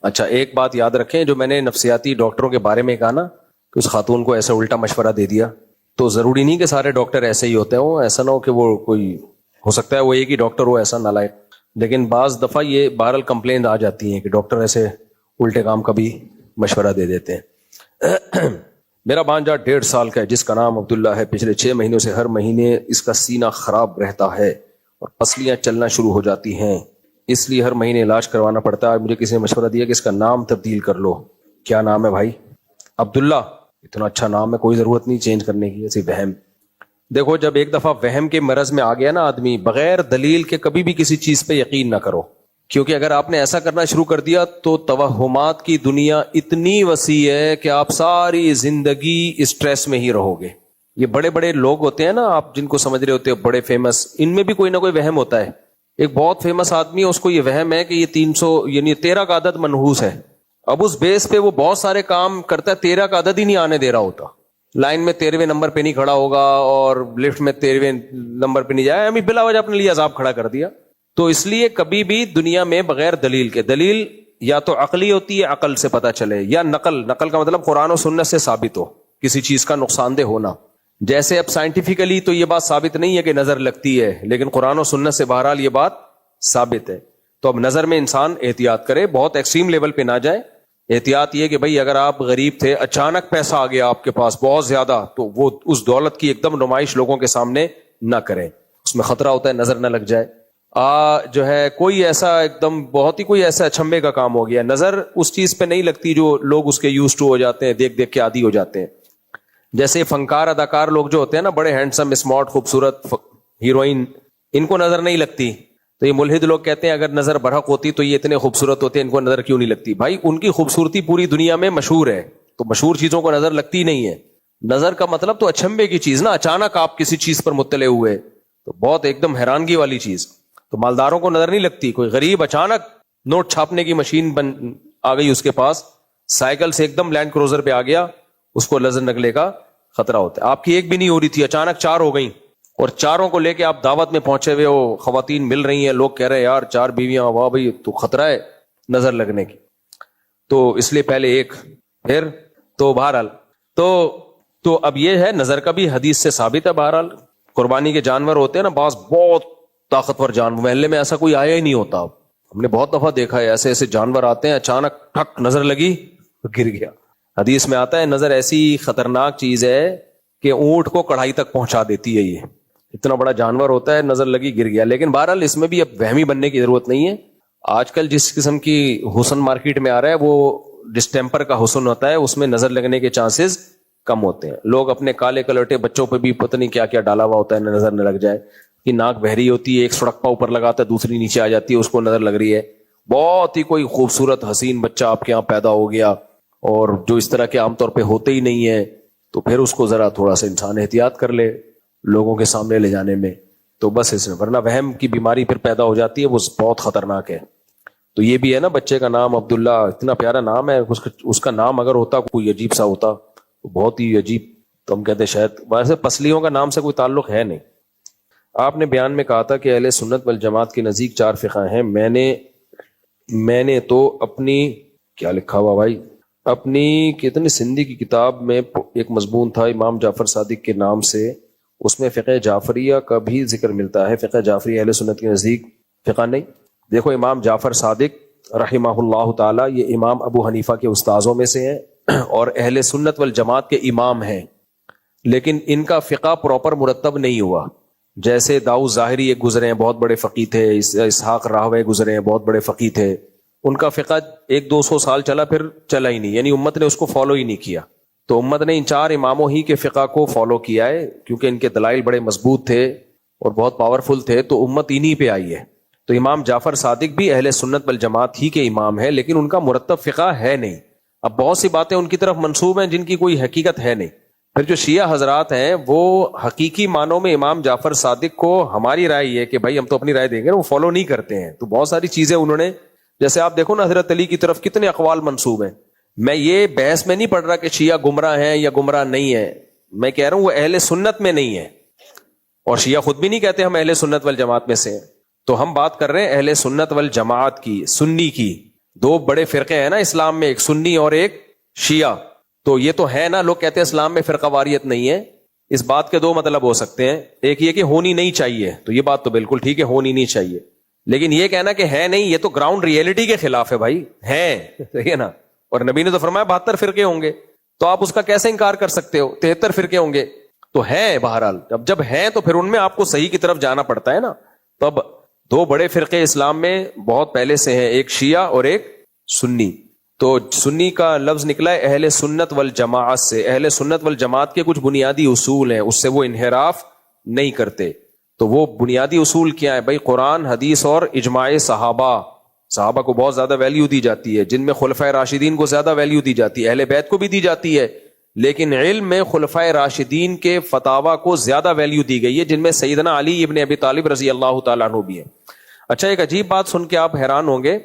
اچھا ایک بات یاد رکھیں، جو میں نے نفسیاتی ڈاکٹروں کے بارے میں کہا نا کہ اس خاتون کو ایسا الٹا مشورہ دے دیا، تو ضروری نہیں کہ سارے ڈاکٹر ایسے ہی ہوتے ہوں، ایسا نہ ہو کہ وہ کوئی ہو سکتا ہے وہ ایک ہی ڈاکٹر ہو ایسا نالائق، لیکن بعض دفعہ یہ بہرحال کمپلین آ جاتی ہیں کہ ڈاکٹر ایسے الٹے کام کا بھی مشورہ دے دیتے ہیں۔ میرا بھانجا 1.5 سال کا ہے جس کا نام عبداللہ ہے، پچھلے 6 مہینوں سے ہر مہینے اس کا سینہ خراب رہتا ہے اور پسلیاں چلنا شروع ہو جاتی ہیں، اس لیے ہر مہینے علاج کروانا پڑتا ہے۔ مجھے کسی نے مشورہ دیا کہ اس کا نام تبدیل کر لو۔ کیا نام ہے بھائی؟ عبداللہ، اتنا اچھا نام ہے، کوئی ضرورت نہیں چینج کرنے کی، ایسی وہم۔ دیکھو جب ایک دفعہ وہم کے مرض میں آ گیا نا آدمی، بغیر دلیل کے کبھی بھی کسی چیز پہ یقین نہ کرو، کیونکہ اگر آپ نے ایسا کرنا شروع کر دیا تو توہمات کی دنیا اتنی وسیع ہے کہ آپ ساری زندگی اسٹریس میں ہی رہو گے۔ یہ بڑے بڑے لوگ ہوتے ہیں نا، آپ جن کو سمجھ رہے ہوتے ہو بڑے فیمس، ان میں بھی کوئی نہ کوئی وہم ہوتا ہے۔ ایک بہت فیمس آدمی ہے، اس کو یہ وہم ہے کہ یہ 300 یعنی 13 کا عدد منحوس ہے، اب اس بیس پہ وہ بہت سارے کام کرتا ہے، 13 کا عدد ہی نہیں آنے دے رہا ہوتا، لائن میں 13ویں نمبر پہ نہیں کھڑا ہوگا اور لفٹ میں 13ویں نمبر پہ نہیں جائے، بلا وجہ اپنے لیے عذاب کھڑا کر دیا۔ تو اس لیے کبھی بھی دنیا میں بغیر دلیل کے، دلیل یا تو عقلی ہوتی ہے، عقل سے پتہ چلے، یا نقل کا مطلب قرآن و سنت سے ثابت ہو کسی چیز کا نقصان دہ ہونا۔ جیسے اب سائنٹیفیکلی تو یہ بات ثابت نہیں ہے کہ نظر لگتی ہے، لیکن قرآن و سنت سے بہرحال یہ بات ثابت ہے۔ تو اب نظر میں انسان احتیاط کرے، بہت ایکسٹریم لیول پہ نہ جائے۔ احتیاط یہ کہ بھئی اگر آپ غریب تھے، اچانک پیسہ آ گیا آپ کے پاس بہت زیادہ، تو وہ اس دولت کی ایک دم نمائش لوگوں کے سامنے نہ کریں، اس میں خطرہ ہوتا ہے نظر نہ لگ جائے۔ جو ہے کوئی ایسا ایک دم بہت ہی کوئی ایسا اچھمبے کا کام ہو گیا، نظر اس چیز پہ نہیں لگتی جو لوگ اس کے یوز ٹو ہو جاتے ہیں، دیکھ دیکھ کے عادی ہو جاتے ہیں۔ جیسے فنکار اداکار لوگ جو ہوتے ہیں نا، بڑے ہینڈسم اسمارٹ خوبصورت ہیروئن، ان کو نظر نہیں لگتی، تو یہ ملحد لوگ کہتے ہیں اگر نظر برحق ہوتی تو یہ اتنے خوبصورت ہوتے، ان کو نظر کیوں نہیں لگتی؟ بھائی ان کی خوبصورتی پوری دنیا میں مشہور ہے، تو مشہور چیزوں کو نظر لگتی نہیں ہے۔ نظر کا مطلب تو اچھمبے کی چیز نا، اچانک آپ کسی چیز پر مطلع ہوئے تو بہت ایک دم حیرانگی والی چیز، تو مالداروں کو نظر نہیں لگتی۔ کوئی غریب اچانک نوٹ چھاپنے کی مشین آ گئی اس کے پاس، سائیکل سے ایک دم لینڈ کروزر پہ آ گیا، اس کو نظر نگلے کا خطرہ ہوتا ہے۔ آپ کی ایک بھی نہیں ہو رہی تھی، اچانک 4 ہو گئیں، اور 4 کو لے کے آپ دعوت میں پہنچے ہوئے ہو، خواتین مل رہی ہیں، لوگ کہہ رہے ہیں یار 4 بیویاں، واہ بھائی تو خطرہ ہے نظر لگنے کی، تو اس لیے پہلے ایک، پھر تو بہرحال تو اب یہ ہے نظر کا بھی حدیث سے ثابت ہے۔ بہرحال قربانی کے جانور ہوتے ہیں نا، بعض بہت طاقتور جانور، محلے میں ایسا کوئی آیا ہی نہیں ہوتا، ہم نے بہت دفعہ دیکھا ہے ایسے ایسے جانور آتے ہیں، اچانک ٹھک نظر لگی گر گیا۔ حدیث میں آتا ہے نظر ایسی خطرناک چیز ہے کہ اونٹ کو کڑھائی تک پہنچا دیتی ہے، یہ اتنا بڑا جانور ہوتا ہے، نظر لگی گر گیا۔ لیکن بہرحال اس میں بھی اب وہمی بننے کی ضرورت نہیں ہے۔ آج کل جس قسم کی حسن مارکیٹ میں آ رہا ہے وہ ڈسٹیمپر کا حسن ہوتا ہے، اس میں نظر لگنے کے چانسز کم ہوتے ہیں۔ لوگ اپنے کالے کلوٹے بچوں پہ بھی پتہ نہیں کیا کیا ڈالا ہوا ہوتا ہے نظر نہ لگ جائے، کہ ناک بہری ہوتی ہے، ایک سڑکپا اوپر لگاتا ہے دوسری نیچے آ جاتی ہے، اس کو نظر لگ رہی ہے۔ بہت ہی کوئی خوبصورت حسین بچہ آپ کے یہاں پیدا ہو گیا، اور جو اس طرح کے عام طور پہ ہوتے ہی نہیں ہیں، تو پھر اس کو ذرا تھوڑا سا انسان احتیاط کر لے لوگوں کے سامنے لے جانے میں، تو بس اس میں، ورنہ وہم کی بیماری پھر پیدا ہو جاتی ہے، وہ بہت خطرناک ہے۔ تو یہ بھی ہے نا، بچے کا نام عبداللہ، اتنا پیارا نام ہے، اس کا نام اگر ہوتا کوئی عجیب سا ہوتا تو بہت ہی عجیب، تو ہم کہتے شاید، ویسے پسلیوں کا نام سے کوئی تعلق ہے نہیں۔ آپ نے بیان میں کہا تھا کہ اہل سنت والجماعت کے نزدیک 4 فقہ ہیں، میں نے تو اپنی، کیا لکھا ہوا بھائی، اپنی کتنی سندھی کی کتاب میں ایک مضمون تھا امام جعفر صادق کے نام سے، اس میں فقہ جعفریہ کا بھی ذکر ملتا ہے، فقہ جعفری اہل سنت کے نزدیک فقہ نہیں۔ دیکھو امام جعفر صادق رحمہ اللہ تعالی، یہ امام ابو حنیفہ کے استاذوں میں سے ہیں اور اہل سنت والجماعت کے امام ہیں، لیکن ان کا فقہ پراپر مرتب نہیں ہوا۔ جیسے داؤد ظاہری ایک گزرے ہیں، بہت بڑے فقیہ تھے، اسحاق راہوے گزرے ہیں، بہت بڑے فقیہ تھے، ان کا فقہ 100-200 سال چلا، پھر چلا ہی نہیں، یعنی امت نے اس کو فالو ہی نہیں کیا۔ تو امت نے ان 4 اماموں ہی کے فقہ کو فالو کیا ہے، کیونکہ ان کے دلائل بڑے مضبوط تھے اور بہت پاورفل تھے، تو امت انہی پہ آئی ہے۔ تو امام جعفر صادق بھی اہل سنت والجماعت ہی کے امام ہیں، لیکن ان کا مرتب فقہ ہے نہیں۔ اب بہت سی باتیں ان کی طرف منسوب ہیں جن کی کوئی حقیقت ہے نہیں۔ پھر جو شیعہ حضرات ہیں وہ حقیقی معنوں میں امام جعفر صادق کو، ہماری رائے یہ کہ بھائی ہم تو اپنی رائے دیں گے، وہ فالو نہیں کرتے ہیں۔ تو بہت ساری چیزیں انہوں نے، جیسے آپ دیکھو نا حضرت علی کی طرف کتنے اقوال منسوب ہیں۔ میں یہ بحث میں نہیں پڑھ رہا کہ شیعہ گمراہ ہیں یا گمراہ نہیں ہیں، میں کہہ رہا ہوں وہ اہل سنت میں نہیں ہے، اور شیعہ خود بھی نہیں کہتے ہم اہل سنت والجماعت میں سے ہیں۔ تو ہم بات کر رہے ہیں اہل سنت والجماعت کی، سنی کی، دو بڑے فرقے ہیں نا اسلام میں, ایک سنی اور ایک شیعہ. تو یہ تو ہے نا, لوگ کہتے ہیں اسلام میں فرقہ واریت نہیں ہے. اس بات کے دو مطلب ہو سکتے ہیں, ایک یہ کہ ہونی نہیں چاہیے, تو یہ بات تو بالکل ٹھیک ہے, ہونی نہیں چاہیے. لیکن یہ کہنا کہ ہے نہیں, یہ تو گراؤنڈ ریئلٹی کے خلاف ہے بھائی, ہے صحیح ہے نا. اور نبی نے تو فرمایا 72 فرقے ہوں گے, تو آپ اس کا کیسے انکار کر سکتے ہو؟ 73 فرقے ہوں گے تو ہے. بہرحال جب ہیں تو پھر ان میں آپ کو صحیح کی طرف جانا پڑتا ہے نا. تو اب دو بڑے فرقے اسلام میں بہت پہلے سے ہیں, ایک شیعہ اور ایک سنی. تو سنی کا لفظ نکلا ہے اہل سنت والجماعت سے. اہل سنت والجماعت کے کچھ بنیادی اصول ہیں, اس سے وہ انحراف نہیں کرتے. تو وہ بنیادی اصول کیا ہے بھائی؟ قرآن, حدیث اور اجماع صحابہ. صحابہ کو بہت زیادہ ویلیو دی جاتی ہے, جن میں خلفائے راشدین کو زیادہ ویلیو دی جاتی ہے, اہل بیت کو بھی دی جاتی ہے, لیکن علم میں خلفائے راشدین کے فتاوی کو زیادہ ویلیو دی گئی ہے, جن میں سیدنا علی ابن ابی طالب رضی اللہ تعالیٰ عنہ بھی ہے. اچھا, ایک عجیب بات سن کے آپ حیران ہوں گے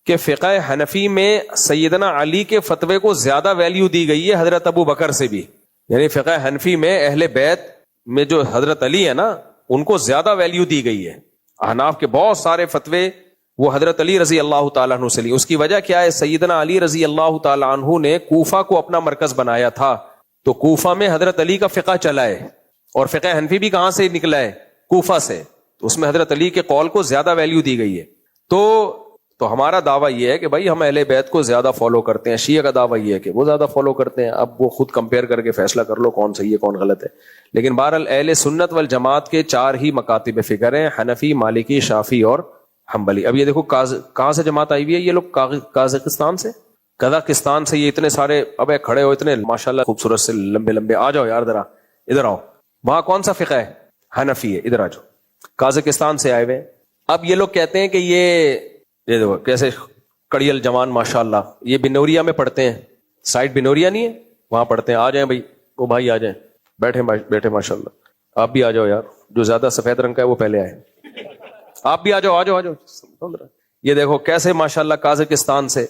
کہ فقہ حنفی میں سیدنا علی کے فتوے کو زیادہ ویلیو دی گئی ہے حضرت ابو بکر سے بھی. یعنی فقہ حنفی میں اہل بیت میں جو حضرت علی ہے نا, ان کو زیادہ ویلیو دی گئی ہے. احناف کے بہت سارے فتوے وہ حضرت علی رضی اللہ تعالیٰ عنہ سے لی. اس کی وجہ کیا ہے؟ سیدنا علی رضی اللہ تعالیٰ عنہ نے کوفہ کو اپنا مرکز بنایا تھا, تو کوفہ میں حضرت علی کا فقہ چلا ہے, اور فقہ حنفی بھی کہاں سے نکلا ہے؟ کوفہ سے. تو اس میں حضرت علی کے قول کو زیادہ ویلیو دی گئی ہے. تو ہمارا دعویٰ یہ ہے کہ بھائی ہم اہل بیت کو زیادہ فالو کرتے ہیں. شیعہ کا دعویٰ یہ ہے کہ وہ زیادہ فالو کرتے ہیں. اب وہ خود کمپیئر کر کے فیصلہ کر لو کون صحیح ہے کون غلط ہے. لیکن بہرحال اہل سنت والجماعت کے 4 ہی مکاتب فکر ہیں, حنفی, مالکی, شافعی اور حنبلی. اب یہ دیکھو کہاں سے جماعت آئی ہوئی ہے؟ یہ لوگ قازقستان سے, قزاقستان سے. یہ اتنے سارے اب کھڑے ہو, اتنے ماشاءاللہ خوبصورت سے لمبے لمبے. آ جاؤ یار ذرا ادھر آؤ. وہاں کون سا فقہ ہے؟ حنفی ہے. ادھر آ جاؤ. قازقستان سے آئے ہوئے. اب یہ لوگ کہتے ہیں کہ یہ دیکھو کیسے کڑیل جوان ماشاءاللہ, یہ بنوریا میں پڑھتے ہیں. سائٹ بنوریا نہیں ہے, وہاں پڑھتے ہیں. آ جائیں بھائی, وہ بھائی آ جائیں, بیٹھے ماشاءاللہ. آپ بھی آ جاؤ یار, جو زیادہ سفید رنگ کا ہے وہ پہلے آئے. آپ بھی آ جاؤ, آ جاؤ, آ جاؤ. یہ دیکھو کیسے ماشاءاللہ قازقستان سے.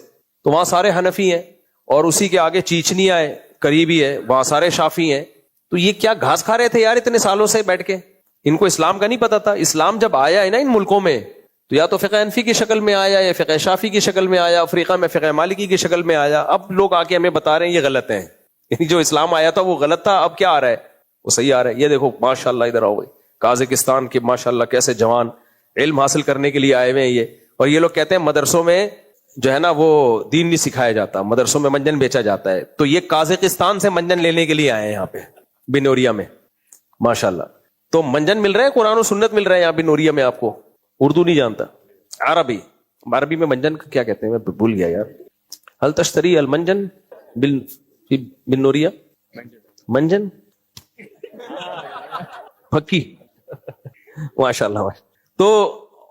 تو وہاں سارے حنفی ہیں, اور اسی کے آگے چیچنیا ہے, قریبی ہے, وہاں سارے شافی ہیں. تو یہ کیا گھاس کھا رہے تھے یار اتنے سالوں سے بیٹھ کے؟ ان کو اسلام کا نہیں پتا تھا. اسلام جب آیا ہے نا ان ملکوں میں, تو یا تو فقہ حنفی کی شکل میں آیا, یا فقہ شافی کی شکل میں آیا, افریقہ میں فقہ مالکی کی شکل میں آیا. اب لوگ آ کے ہمیں بتا رہے ہیں یہ غلط ہیں. یعنی جو اسلام آیا تھا وہ غلط تھا, اب کیا آ رہا ہے وہ صحیح آ رہا ہے. یہ دیکھو ماشاءاللہ, ادھر آؤ بھائی. قازقستان کے ماشاءاللہ کیسے جوان علم حاصل کرنے کے لیے آئے ہوئے ہیں یہ. اور یہ لوگ کہتے ہیں مدرسوں میں جو ہے نا وہ دین نہیں سکھایا جاتا, مدرسوں میں منجن بیچا جاتا ہے. تو یہ قازقستان سے منجن لینے کے لیے آئے ہیں یہاں پہ بنوریا میں ماشاءاللہ. تو منجن مل رہے ہیں, قرآن و سنت مل رہے ہیں یہاں بنوریا میں. آپ کو اردو نہیں جانتا, عربی میں منجن کیا کہتے ہیں میں بھول گیا یار. ہل تشتری المنجن بنوریا, منجن پکی ماشاءاللہ. تو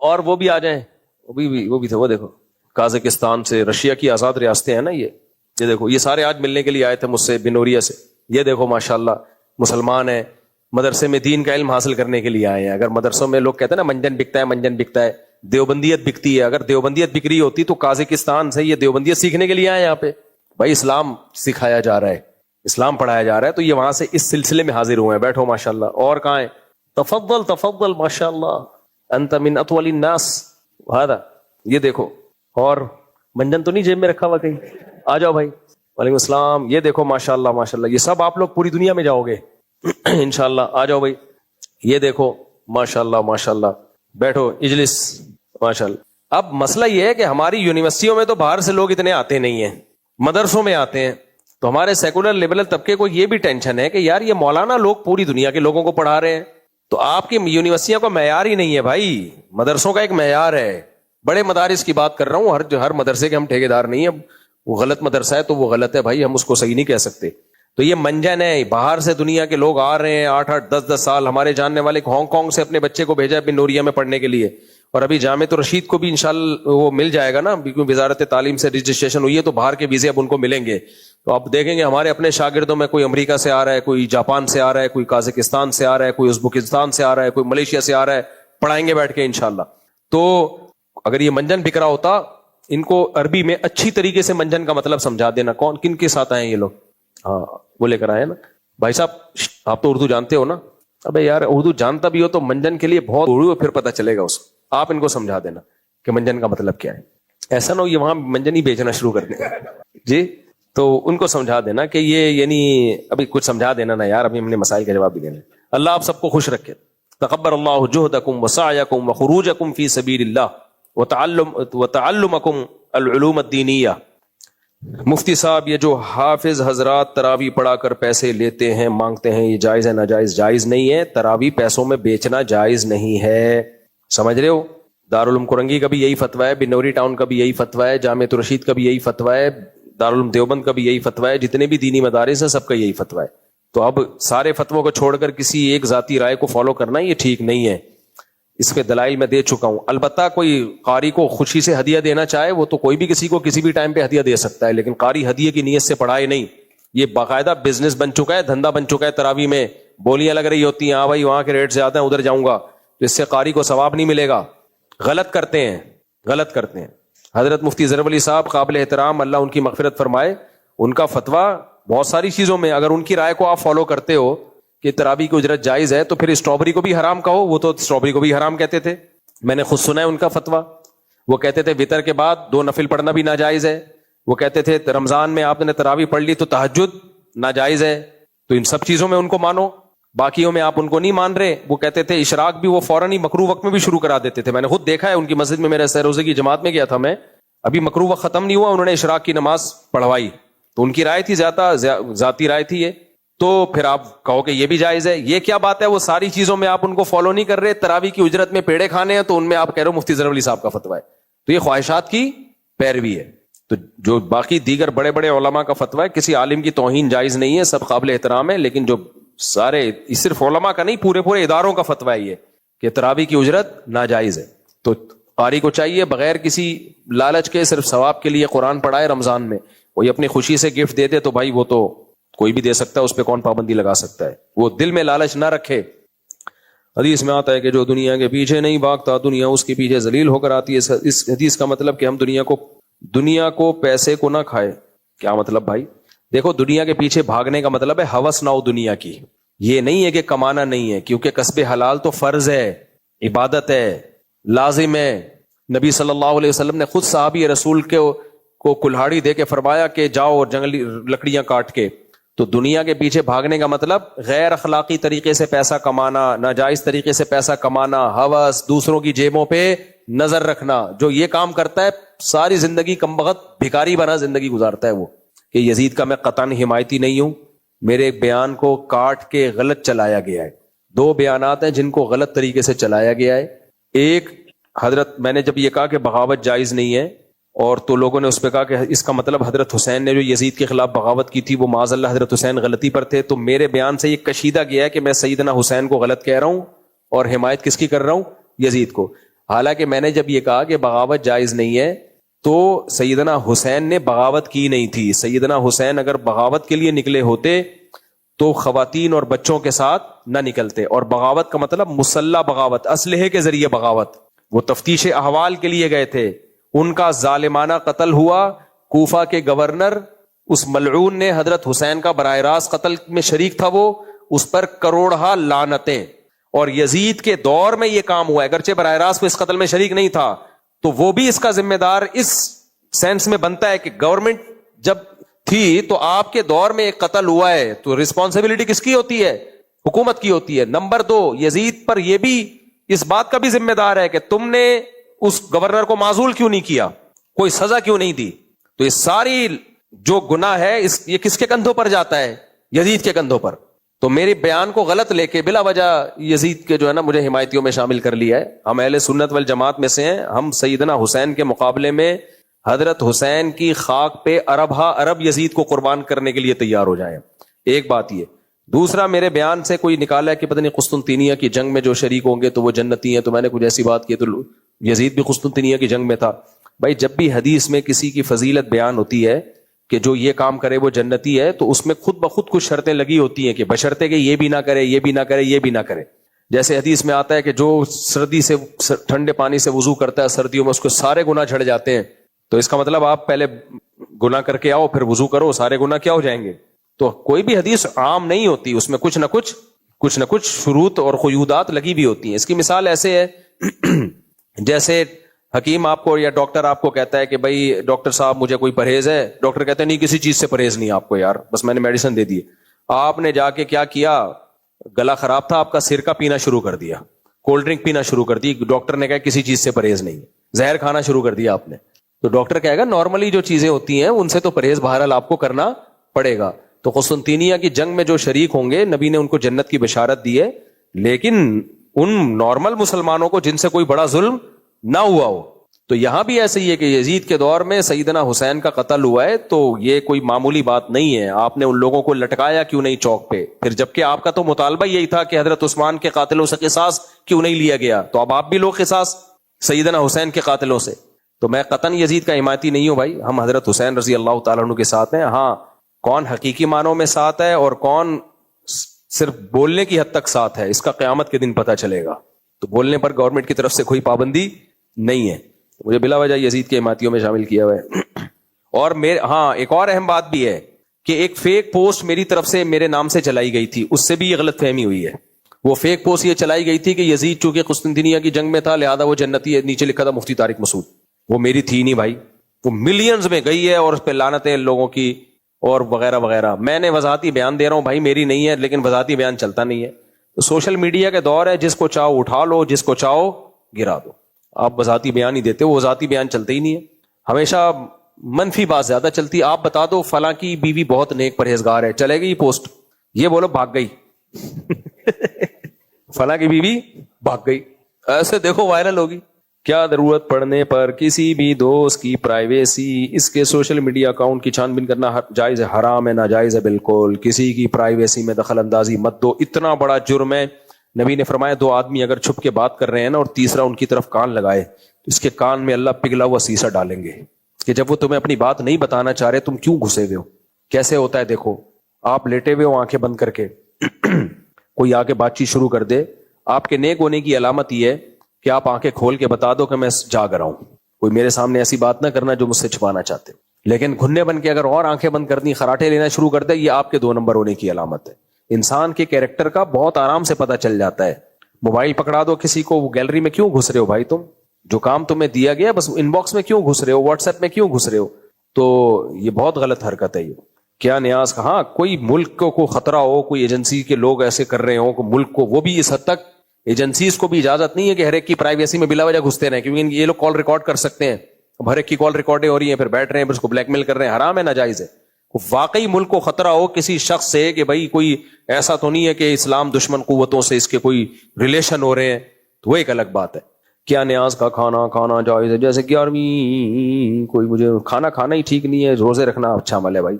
اور وہ بھی آ جائیں, وہ بھی تھے. وہ دیکھو قازقستان سے, رشیا کی آزاد ریاستیں ہیں نا یہ دیکھو, یہ سارے آج ملنے کے لیے آئے تھے مجھ سے بنوریا سے. یہ دیکھو ماشاءاللہ مسلمان ہیں, مدرسے میں دین کا علم حاصل کرنے کے لیے آئے ہیں. اگر مدرسوں میں لوگ کہتے ہیں نا منجن بکتا ہے, دیوبندیت بکتی ہے. اگر دیوبندیت بک رہی ہوتی تو قازقستان سے یہ دیوبندیت سیکھنے کے لیے آئے یہاں پہ. بھائی اسلام سکھایا جا رہا ہے, اسلام پڑھایا جا رہا ہے, تو یہ وہاں سے اس سلسلے میں حاضر ہوئے ہیں. بیٹھو ماشاءاللہ. اور کہاں ہیں؟ تفضل ماشاءاللہ, انت من اطول الناس. یہ دیکھو, اور منجن تو نہیں جیب میں رکھا ہوا کہیں؟ آ جاؤ بھائی. وعلیکم السلام. یہ دیکھو ماشاءاللہ, یہ سب آپ لوگ پوری دنیا میں جاؤ گے انشاءاللہ. آ جاؤ بھائی. یہ دیکھو ماشاءاللہ. بیٹھو, اجلس ماشاءاللہ. اب مسئلہ یہ ہے کہ ہماری یونیورسٹیوں میں تو باہر سے لوگ اتنے آتے نہیں ہیں, مدرسوں میں آتے ہیں. تو ہمارے سیکولر لبرل طبقے کو یہ بھی ٹینشن ہے کہ یار یہ مولانا لوگ پوری دنیا کے لوگوں کو پڑھا رہے ہیں, تو آپ کی یونیورسٹیوں کا معیار ہی نہیں ہے بھائی. مدرسوں کا ایک معیار ہے. بڑے مدارس کی بات کر رہا ہوں, ہر مدرسے کے ہم ٹھیکیدار نہیں ہیں. وہ غلط مدرسہ ہے تو وہ غلط ہے بھائی, ہم اس کو صحیح نہیں کہہ سکتے. تو یہ منجن ہے, باہر سے دنیا کے لوگ آ رہے ہیں 8-8 10-10 سال. ہمارے جاننے والے ہانگ کانگ سے اپنے بچے کو بھیجا ہے بنوریا میں پڑھنے کے لیے, اور ابھی جامعہ رشید کو بھی انشاءاللہ وہ مل جائے گا نا, کیونکہ وزارت تعلیم سے رجسٹریشن ہوئی ہے, تو باہر کے ویزے اب ان کو ملیں گے. تو آپ دیکھیں گے ہمارے اپنے شاگردوں میں کوئی امریکہ سے آ رہا ہے, کوئی جاپان سے آ رہا ہے, کوئی قازقستان سے آ رہا ہے, کوئی ازبکستان سے آ رہا ہے, کوئی ملیشیا سے آ رہا ہے. پڑھائیں گے بیٹھ کے انشاءاللہ. تو اگر یہ منجن بکرا ہوتا, ان کو عربی میں اچھی طریقے سے منجن کا مطلب سمجھا دینا. کون کن کے ساتھ آئے ہیں یہ لوگ؟ ہاں وہ لے کر آئے نا بھائی صاحب. آپ تو اردو جانتے ہو نا؟ ابے یار اردو جانتا بھی ہو تو منجن کے لیے بہت اردو پھر پتہ چلے گا اس کو. آپ ان کو سمجھا دینا کہ منجن کا مطلب کیا ہے. ایسا نہ ہو یہ وہاں منجنی بیچنا شروع کر دیں جی. تو ان کو سمجھا دینا کہ یہ یعنی ابھی کچھ سمجھا دینا نا یار, ابھی ہم نے مسائل کا جواب بھی دینا. اللہ آپ سب کو خوش رکھے. تقبل اللہ جہدکم وسعیکم وخروجکم فی سبیل اللہ وتعلمکم العلوم الدینیہ. مفتی صاحب یہ جو حافظ حضرات تراویح پڑھا کر پیسے لیتے ہیں مانگتے ہیں, یہ جائز ہے ناجائز؟ جائز نہیں ہے. تراویح پیسوں میں بیچنا جائز نہیں ہے, سمجھ رہے ہو. دارالعلوم کرنگی کا بھی یہی فتویٰ ہے, بنوری ٹاؤن کا بھی یہی فتویٰ ہے, جامعۃ الرشید کا بھی یہی فتویٰ ہے, دارالعلوم دیوبند کا بھی یہی فتویٰ ہے, جتنے بھی دینی مدارس ہیں سب کا یہی فتویٰ ہے. تو اب سارے فتووں کو چھوڑ کر کسی ایک ذاتی رائے کو فالو کرنا یہ ٹھیک نہیں ہے. اس پہ دلائل میں دے چکا ہوں. البتہ کوئی قاری کو خوشی سے ہدیہ دینا چاہے وہ تو کوئی بھی کسی کو کسی بھی ٹائم پہ ہدیہ دے سکتا ہے, لیکن قاری ہدیے کی نیت سے پڑھائے نہیں. یہ باقاعدہ بزنس بن چکا ہے, دھندا بن چکا ہے. تراویح میں بولیاں لگ رہی ہوتی ہیں, ہاں بھائی وہاں کے ریٹ زیادہ ہیں ادھر جاؤں گا, تو اس سے قاری کو ثواب نہیں ملے گا. غلط کرتے ہیں, غلط کرتے ہیں. حضرت مفتی ظفر علی صاحب قابل احترام, اللہ ان کی مغفرت فرمائے, ان کا فتویٰ بہت ساری چیزوں میں اگر ان کی رائے کو آپ فالو کرتے ہو کہ تراویح کی اجرت جائز ہے, تو پھر اسٹرابری کو بھی حرام کہو. وہ تو اسٹرابری کو بھی حرام کہتے تھے, میں نے خود سنا ہے ان کا فتویٰ. وہ کہتے تھے وتر کے بعد 2 نفل پڑھنا بھی ناجائز ہے. وہ کہتے تھے رمضان میں آپ نے تراویح پڑھ لی تو تہجد ناجائز ہے. تو ان سب چیزوں میں ان کو مانو, باقیوں میں آپ ان کو نہیں مان رہے. وہ کہتے تھے اشراق بھی وہ فوراً ہی مکروہ وقت میں بھی شروع کرا دیتے تھے. میں نے خود دیکھا ہے ان کی مسجد میں, میرے سہ روزے کی جماعت میں گیا تھا میں, ابھی مکروہ وقت ختم نہیں ہوا انہوں نے اشراق کی نماز پڑھوائی. تو ان کی رائے تھی, زیادہ ذاتی رائے تھی یہ. تو پھر آپ کہو کہ یہ بھی جائز ہے, یہ کیا بات ہے؟ وہ ساری چیزوں میں آپ ان کو فالو نہیں کر رہے. تراویح کی اجرت میں پیڑے کھانے ہیں تو ان میں آپ کہہ رہے ہو مفتی ظفر علی صاحب کا فتویٰ ہے. تو یہ خواہشات کی پیروی ہے. تو جو باقی دیگر بڑے بڑے علماء کا فتویٰ ہے, کسی عالم کی توہین جائز نہیں ہے, سب قابل احترام ہے. لیکن جو سارے, صرف علماء کا نہیں, پورے پورے اداروں کا فتویٰ ہے یہ کہ تراویح کی اجرت ناجائز ہے. تو قاری کو چاہیے بغیر کسی لالچ کے صرف ثواب کے لیے قرآن پڑھائے رمضان میں. کوئی اپنی خوشی سے گفٹ دے دے تو بھائی وہ تو کوئی بھی دے سکتا ہے, اس پہ کون پابندی لگا سکتا ہے. وہ دل میں لالچ نہ رکھے. حدیث میں آتا ہے کہ جو دنیا کے پیچھے نہیں بھاگتا دنیا اس کے پیچھے ذلیل ہو کر آتی ہے. اس حدیث کا مطلب کہ ہم دنیا کو پیسے کو نہ کھائے. کیا مطلب بھائی؟ دیکھو دنیا کے پیچھے بھاگنے کا مطلب ہے ہوس نہ ہو دنیا کی. یہ نہیں ہے کہ کمانا نہیں ہے, کیونکہ کسب حلال تو فرض ہے, عبادت ہے, لازم ہے. نبی صلی اللہ علیہ وسلم نے خود صحابی رسول کو کلہاڑی دے کے فرمایا کہ جاؤ اور جنگلی لکڑیاں کاٹ کے. تو دنیا کے پیچھے بھاگنے کا مطلب غیر اخلاقی طریقے سے پیسہ کمانا, ناجائز طریقے سے پیسہ کمانا, ہوس, دوسروں کی جیبوں پہ نظر رکھنا. جو یہ کام کرتا ہے ساری زندگی کمبخت بھکاری بنا زندگی گزارتا ہے. وہ کہ یزید کا میں قطعاً حمایتی نہیں ہوں, میرے ایک بیان کو کاٹ کے غلط چلایا گیا ہے. 2 بیانات ہیں جن کو غلط طریقے سے چلایا گیا ہے. ایک, حضرت میں نے جب یہ کہا کہ بغاوت جائز نہیں ہے, اور تو لوگوں نے اس پہ کہا کہ اس کا مطلب حضرت حسین نے جو یزید کے خلاف بغاوت کی تھی وہ معاذ اللہ حضرت حسین غلطی پر تھے. تو میرے بیان سے یہ کشیدہ گیا ہے کہ میں سیدنا حسین کو غلط کہہ رہا ہوں اور حمایت کس کی کر رہا ہوں؟ یزید کو. حالانکہ میں نے جب یہ کہا کہ بغاوت جائز نہیں ہے تو سیدنا حسین نے بغاوت کی نہیں تھی. سیدنا حسین اگر بغاوت کے لیے نکلے ہوتے تو خواتین اور بچوں کے ساتھ نہ نکلتے. اور بغاوت کا مطلب مسلح بغاوت, اسلحے کے ذریعے بغاوت. وہ تفتیش احوال کے لیے گئے تھے, ان کا ظالمانہ قتل ہوا. کوفہ کے گورنر اس ملعون نے حضرت حسین کا براہ راست قتل میں شریک تھا, وہ اس پر کروڑہا لعنتیں. اور یزید کے دور میں یہ کام ہوا, اگرچہ براہ راست اس قتل میں شریک نہیں تھا, تو وہ بھی اس کا ذمہ دار اس سینس میں بنتا ہے کہ گورنمنٹ جب تھی تو آپ کے دور میں ایک قتل ہوا ہے, تو رسپانسبلٹی کس کی ہوتی ہے؟ حکومت کی ہوتی ہے. نمبر 2, یزید پر یہ بھی اس بات کا بھی ذمہ دار ہے کہ تم نے اس گورنر کو معزول کیوں نہیں کیا, کوئی سزا کیوں نہیں دی. تو یہ ساری جو گناہ ہے یہ کس کے کندھوں پر جاتا ہے؟ یزید کے کندھوں پر. تو میرے بیان کو غلط لے کے بلا وجہ یزید کے جو ہے نا مجھے حمایتیوں میں شامل کر لیا ہے. ہم اہل سنت والجماعت میں سے ہیں. ہم سیدنا حسین کے مقابلے میں حضرت حسین کی خاک پہ ارب یزید کو قربان کرنے کے لیے تیار ہو جائیں. ایک بات یہ. دوسرا, میرے بیان سے کوئی نکالا ہے کہ پتہ نہیں قسطنطینیہ کی جنگ میں جو شریک ہوں گے تو وہ جنتی ہیں, تو میں نے کچھ ایسی بات کی تو یزید بھی قسطنطینیہ کی جنگ میں تھا. بھائی جب بھی حدیث میں کسی کی فضیلت بیان ہوتی ہے کہ جو یہ کام کرے وہ جنتی ہے, تو اس میں خود بخود کچھ شرطیں لگی ہوتی ہیں کہ بشرطے کہ یہ بھی نہ کرے, یہ بھی نہ کرے, یہ بھی نہ کرے. جیسے حدیث میں آتا ہے کہ جو سردی سے ٹھنڈے پانی سے وضو کرتا ہے سردیوں میں اس کو سارے گناہ جھڑ جاتے ہیں. تو اس کا مطلب آپ پہلے گناہ کر کے آؤ پھر وضو کرو, سارے گناہ کیا ہو جائیں گے. تو کوئی بھی حدیث عام نہیں ہوتی, اس میں کچھ نہ کچھ شروط اور قیودات لگی بھی ہوتی ہیں. اس کی مثال ایسے ہے جیسے حکیم آپ کو یا ڈاکٹر آپ کو کہتا ہے کہ بھائی ڈاکٹر صاحب مجھے کوئی پرہیز ہے, ڈاکٹر کہتا ہے نہیں کسی چیز سے پرہیز نہیں آپ کو یار, بس میں نے میڈیسن دے دی. آپ نے جا کے کیا کیا, گلا خراب تھا آپ کا, سرکہ پینا شروع کر دیا, کولڈ ڈرنک پینا شروع کر دی, ڈاکٹر نے کہا کسی چیز سے پرہیز نہیں, زہر کھانا شروع کر دیا آپ نے, تو ڈاکٹر کہے گا نارملی جو چیزیں ہوتی ہیں ان سے تو پرہیز بہرحال آپ کو کرنا پڑے گا. تو قسطنطینیہ کی جنگ میں جو شریک ہوں گے نبی نے ان کو جنت کی بشارت دی ہے, لیکن ان نارمل مسلمانوں کو جن سے کوئی بڑا ظلم نہ ہوا ہو. تو یہاں بھی ایسے ہی ہے کہ یزید کے دور میں سیدنا حسین کا قتل ہوا ہے, تو یہ کوئی معمولی بات نہیں ہے. آپ نے ان لوگوں کو لٹکایا کیوں نہیں چوک پہ, پھر جبکہ آپ کا تو مطالبہ یہی تھا کہ حضرت عثمان کے قاتلوں سے قصاص کیوں نہیں لیا گیا, تو اب آپ بھی لوگ قصاص سیدنا حسین کے قاتلوں سے. تو میں قطعاً یزید کا حمایتی نہیں ہوں بھائی, ہم حضرت حسین رضی اللہ تعالیٰ عنہ کے ساتھ ہیں. ہاں کون حقیقی معنوں میں ساتھ ہے اور کون صرف بولنے کی حد تک ساتھ ہے, اس کا قیامت کے دن پتہ چلے گا. تو بولنے پر گورنمنٹ کی طرف سے کوئی پابندی نہیں ہے. مجھے بلا وجہ یزید کے حمایتیوں میں شامل کیا ہوا ہے. اور ہاں ایک اور اہم بات بھی ہے کہ ایک فیک پوسٹ میری طرف سے میرے نام سے چلائی گئی تھی, اس سے بھی یہ غلط فہمی ہوئی ہے. وہ فیک پوسٹ یہ چلائی گئی تھی کہ یزید چونکہ قسطنطینیہ کی جنگ میں تھا لہذا وہ جنتی ہے, نیچے لکھا تھا مفتی طارق مسعود. وہ میری تھی نہیں بھائی, وہ ملینز میں گئی ہے اور اس پہ لعنتیں لوگوں کی اور وغیرہ وغیرہ. میں نے وضاحتی بیان دے رہا ہوں بھائی, میری نہیں ہے, لیکن وضاحتی بیان چلتا نہیں ہے. تو سوشل میڈیا کے دور ہے, جس کو چاہو اٹھا لو, جس کو چاہو گرا دو. آپ وضاحتی بیان ہی دیتے, وہ وضاحتی بیان چلتے ہی نہیں ہے. ہمیشہ منفی بات زیادہ چلتی. آپ بتا دو فلاں کی بیوی بہت نیک پرہیزگار ہے, چلے گئی پوسٹ, یہ بولو بھاگ گئی فلاں کی بیوی بھاگ گئی, ایسے دیکھو وائرل ہوگی. کیا ضرورت پڑنے پر کسی بھی دوست کی پرائیویسی, اس کے سوشل میڈیا اکاؤنٹ کی چھان بین کرنا جائز ہے, حرام ہے, ناجائز ہے بالکل. کسی کی پرائیویسی میں دخل اندازی مت دو, اتنا بڑا جرم ہے. نبی نے فرمایا دو آدمی اگر چھپ کے بات کر رہے ہیں نا اور تیسرا ان کی طرف کان لگائے تو اس کے کان میں اللہ پگھلا ہوا سیسا ڈالیں گے کہ جب وہ تمہیں اپنی بات نہیں بتانا چاہ رہے تم کیوں گھسے ہوئے ہو. کیسے ہوتا ہے دیکھو, آپ لیٹے ہوئے ہو آنکھیں بند کر کے, کوئی آ کے بات چیت شروع کر دے, آپ کے نیک ہونے کی علامت یہ ہے کہ آپ آنکھیں کھول کے بتا دو کہ میں جاگ رہا ہوں. کوئی میرے سامنے ایسی بات نہ کرنا جو مجھ سے چھپانا چاہتے, لیکن گھنے بن کے اگر اور آنکھیں بند کر دیں, خراٹے لینا شروع کر دے, یہ آپ کے 2 نمبر ہونے کی علامت ہے. انسان کے کیریکٹر کا بہت آرام سے پتہ چل جاتا ہے. موبائل پکڑا دو کسی کو, وہ گیلری میں کیوں گھس رہے ہو بھائی, تم جو کام تمہیں دیا گیا بس ان باکس میں کیوں گھس رہے ہو, واٹس ایپ میں کیوں گھس رہے ہو. تو یہ بہت غلط حرکت ہے. یہ کیا نیاز کا, ہاں کوئی ملک کو خطرہ ہو, کوئی ایجنسی کے لوگ ایسے کر رہے ہوں ملک کو, وہ بھی اس حد تک ایجنسیز کو بھی اجازت نہیں ہے کہ ہر ایک کی پرائیویسی میں بلا وجہ گھستے رہیں, کیونکہ یہ لوگ کال ریکارڈ کر سکتے ہیں. اب ہر ایک کی کال ریکارڈیں ہو رہی ہیں, پھر بیٹھ رہے ہیں, پھر اس کو بلیک میل کر رہے ہیں. حرام ہے, ناجائز ہے. واقعی ملک کو خطرہ ہو کسی شخص سے کہ بھائی کوئی ایسا تو نہیں ہے کہ اسلام دشمن قوتوں سے اس کے کوئی ریلیشن ہو رہے ہیں, تو وہ ایک الگ بات ہے. کیا نیاز کا کھانا کھانا جائز ہے, جیسے 11ویں کوئی مجھے کھانا کھانا ہی ٹھیک نہیں ہے, روزے رکھنا اچھا عمل ہے. بھائی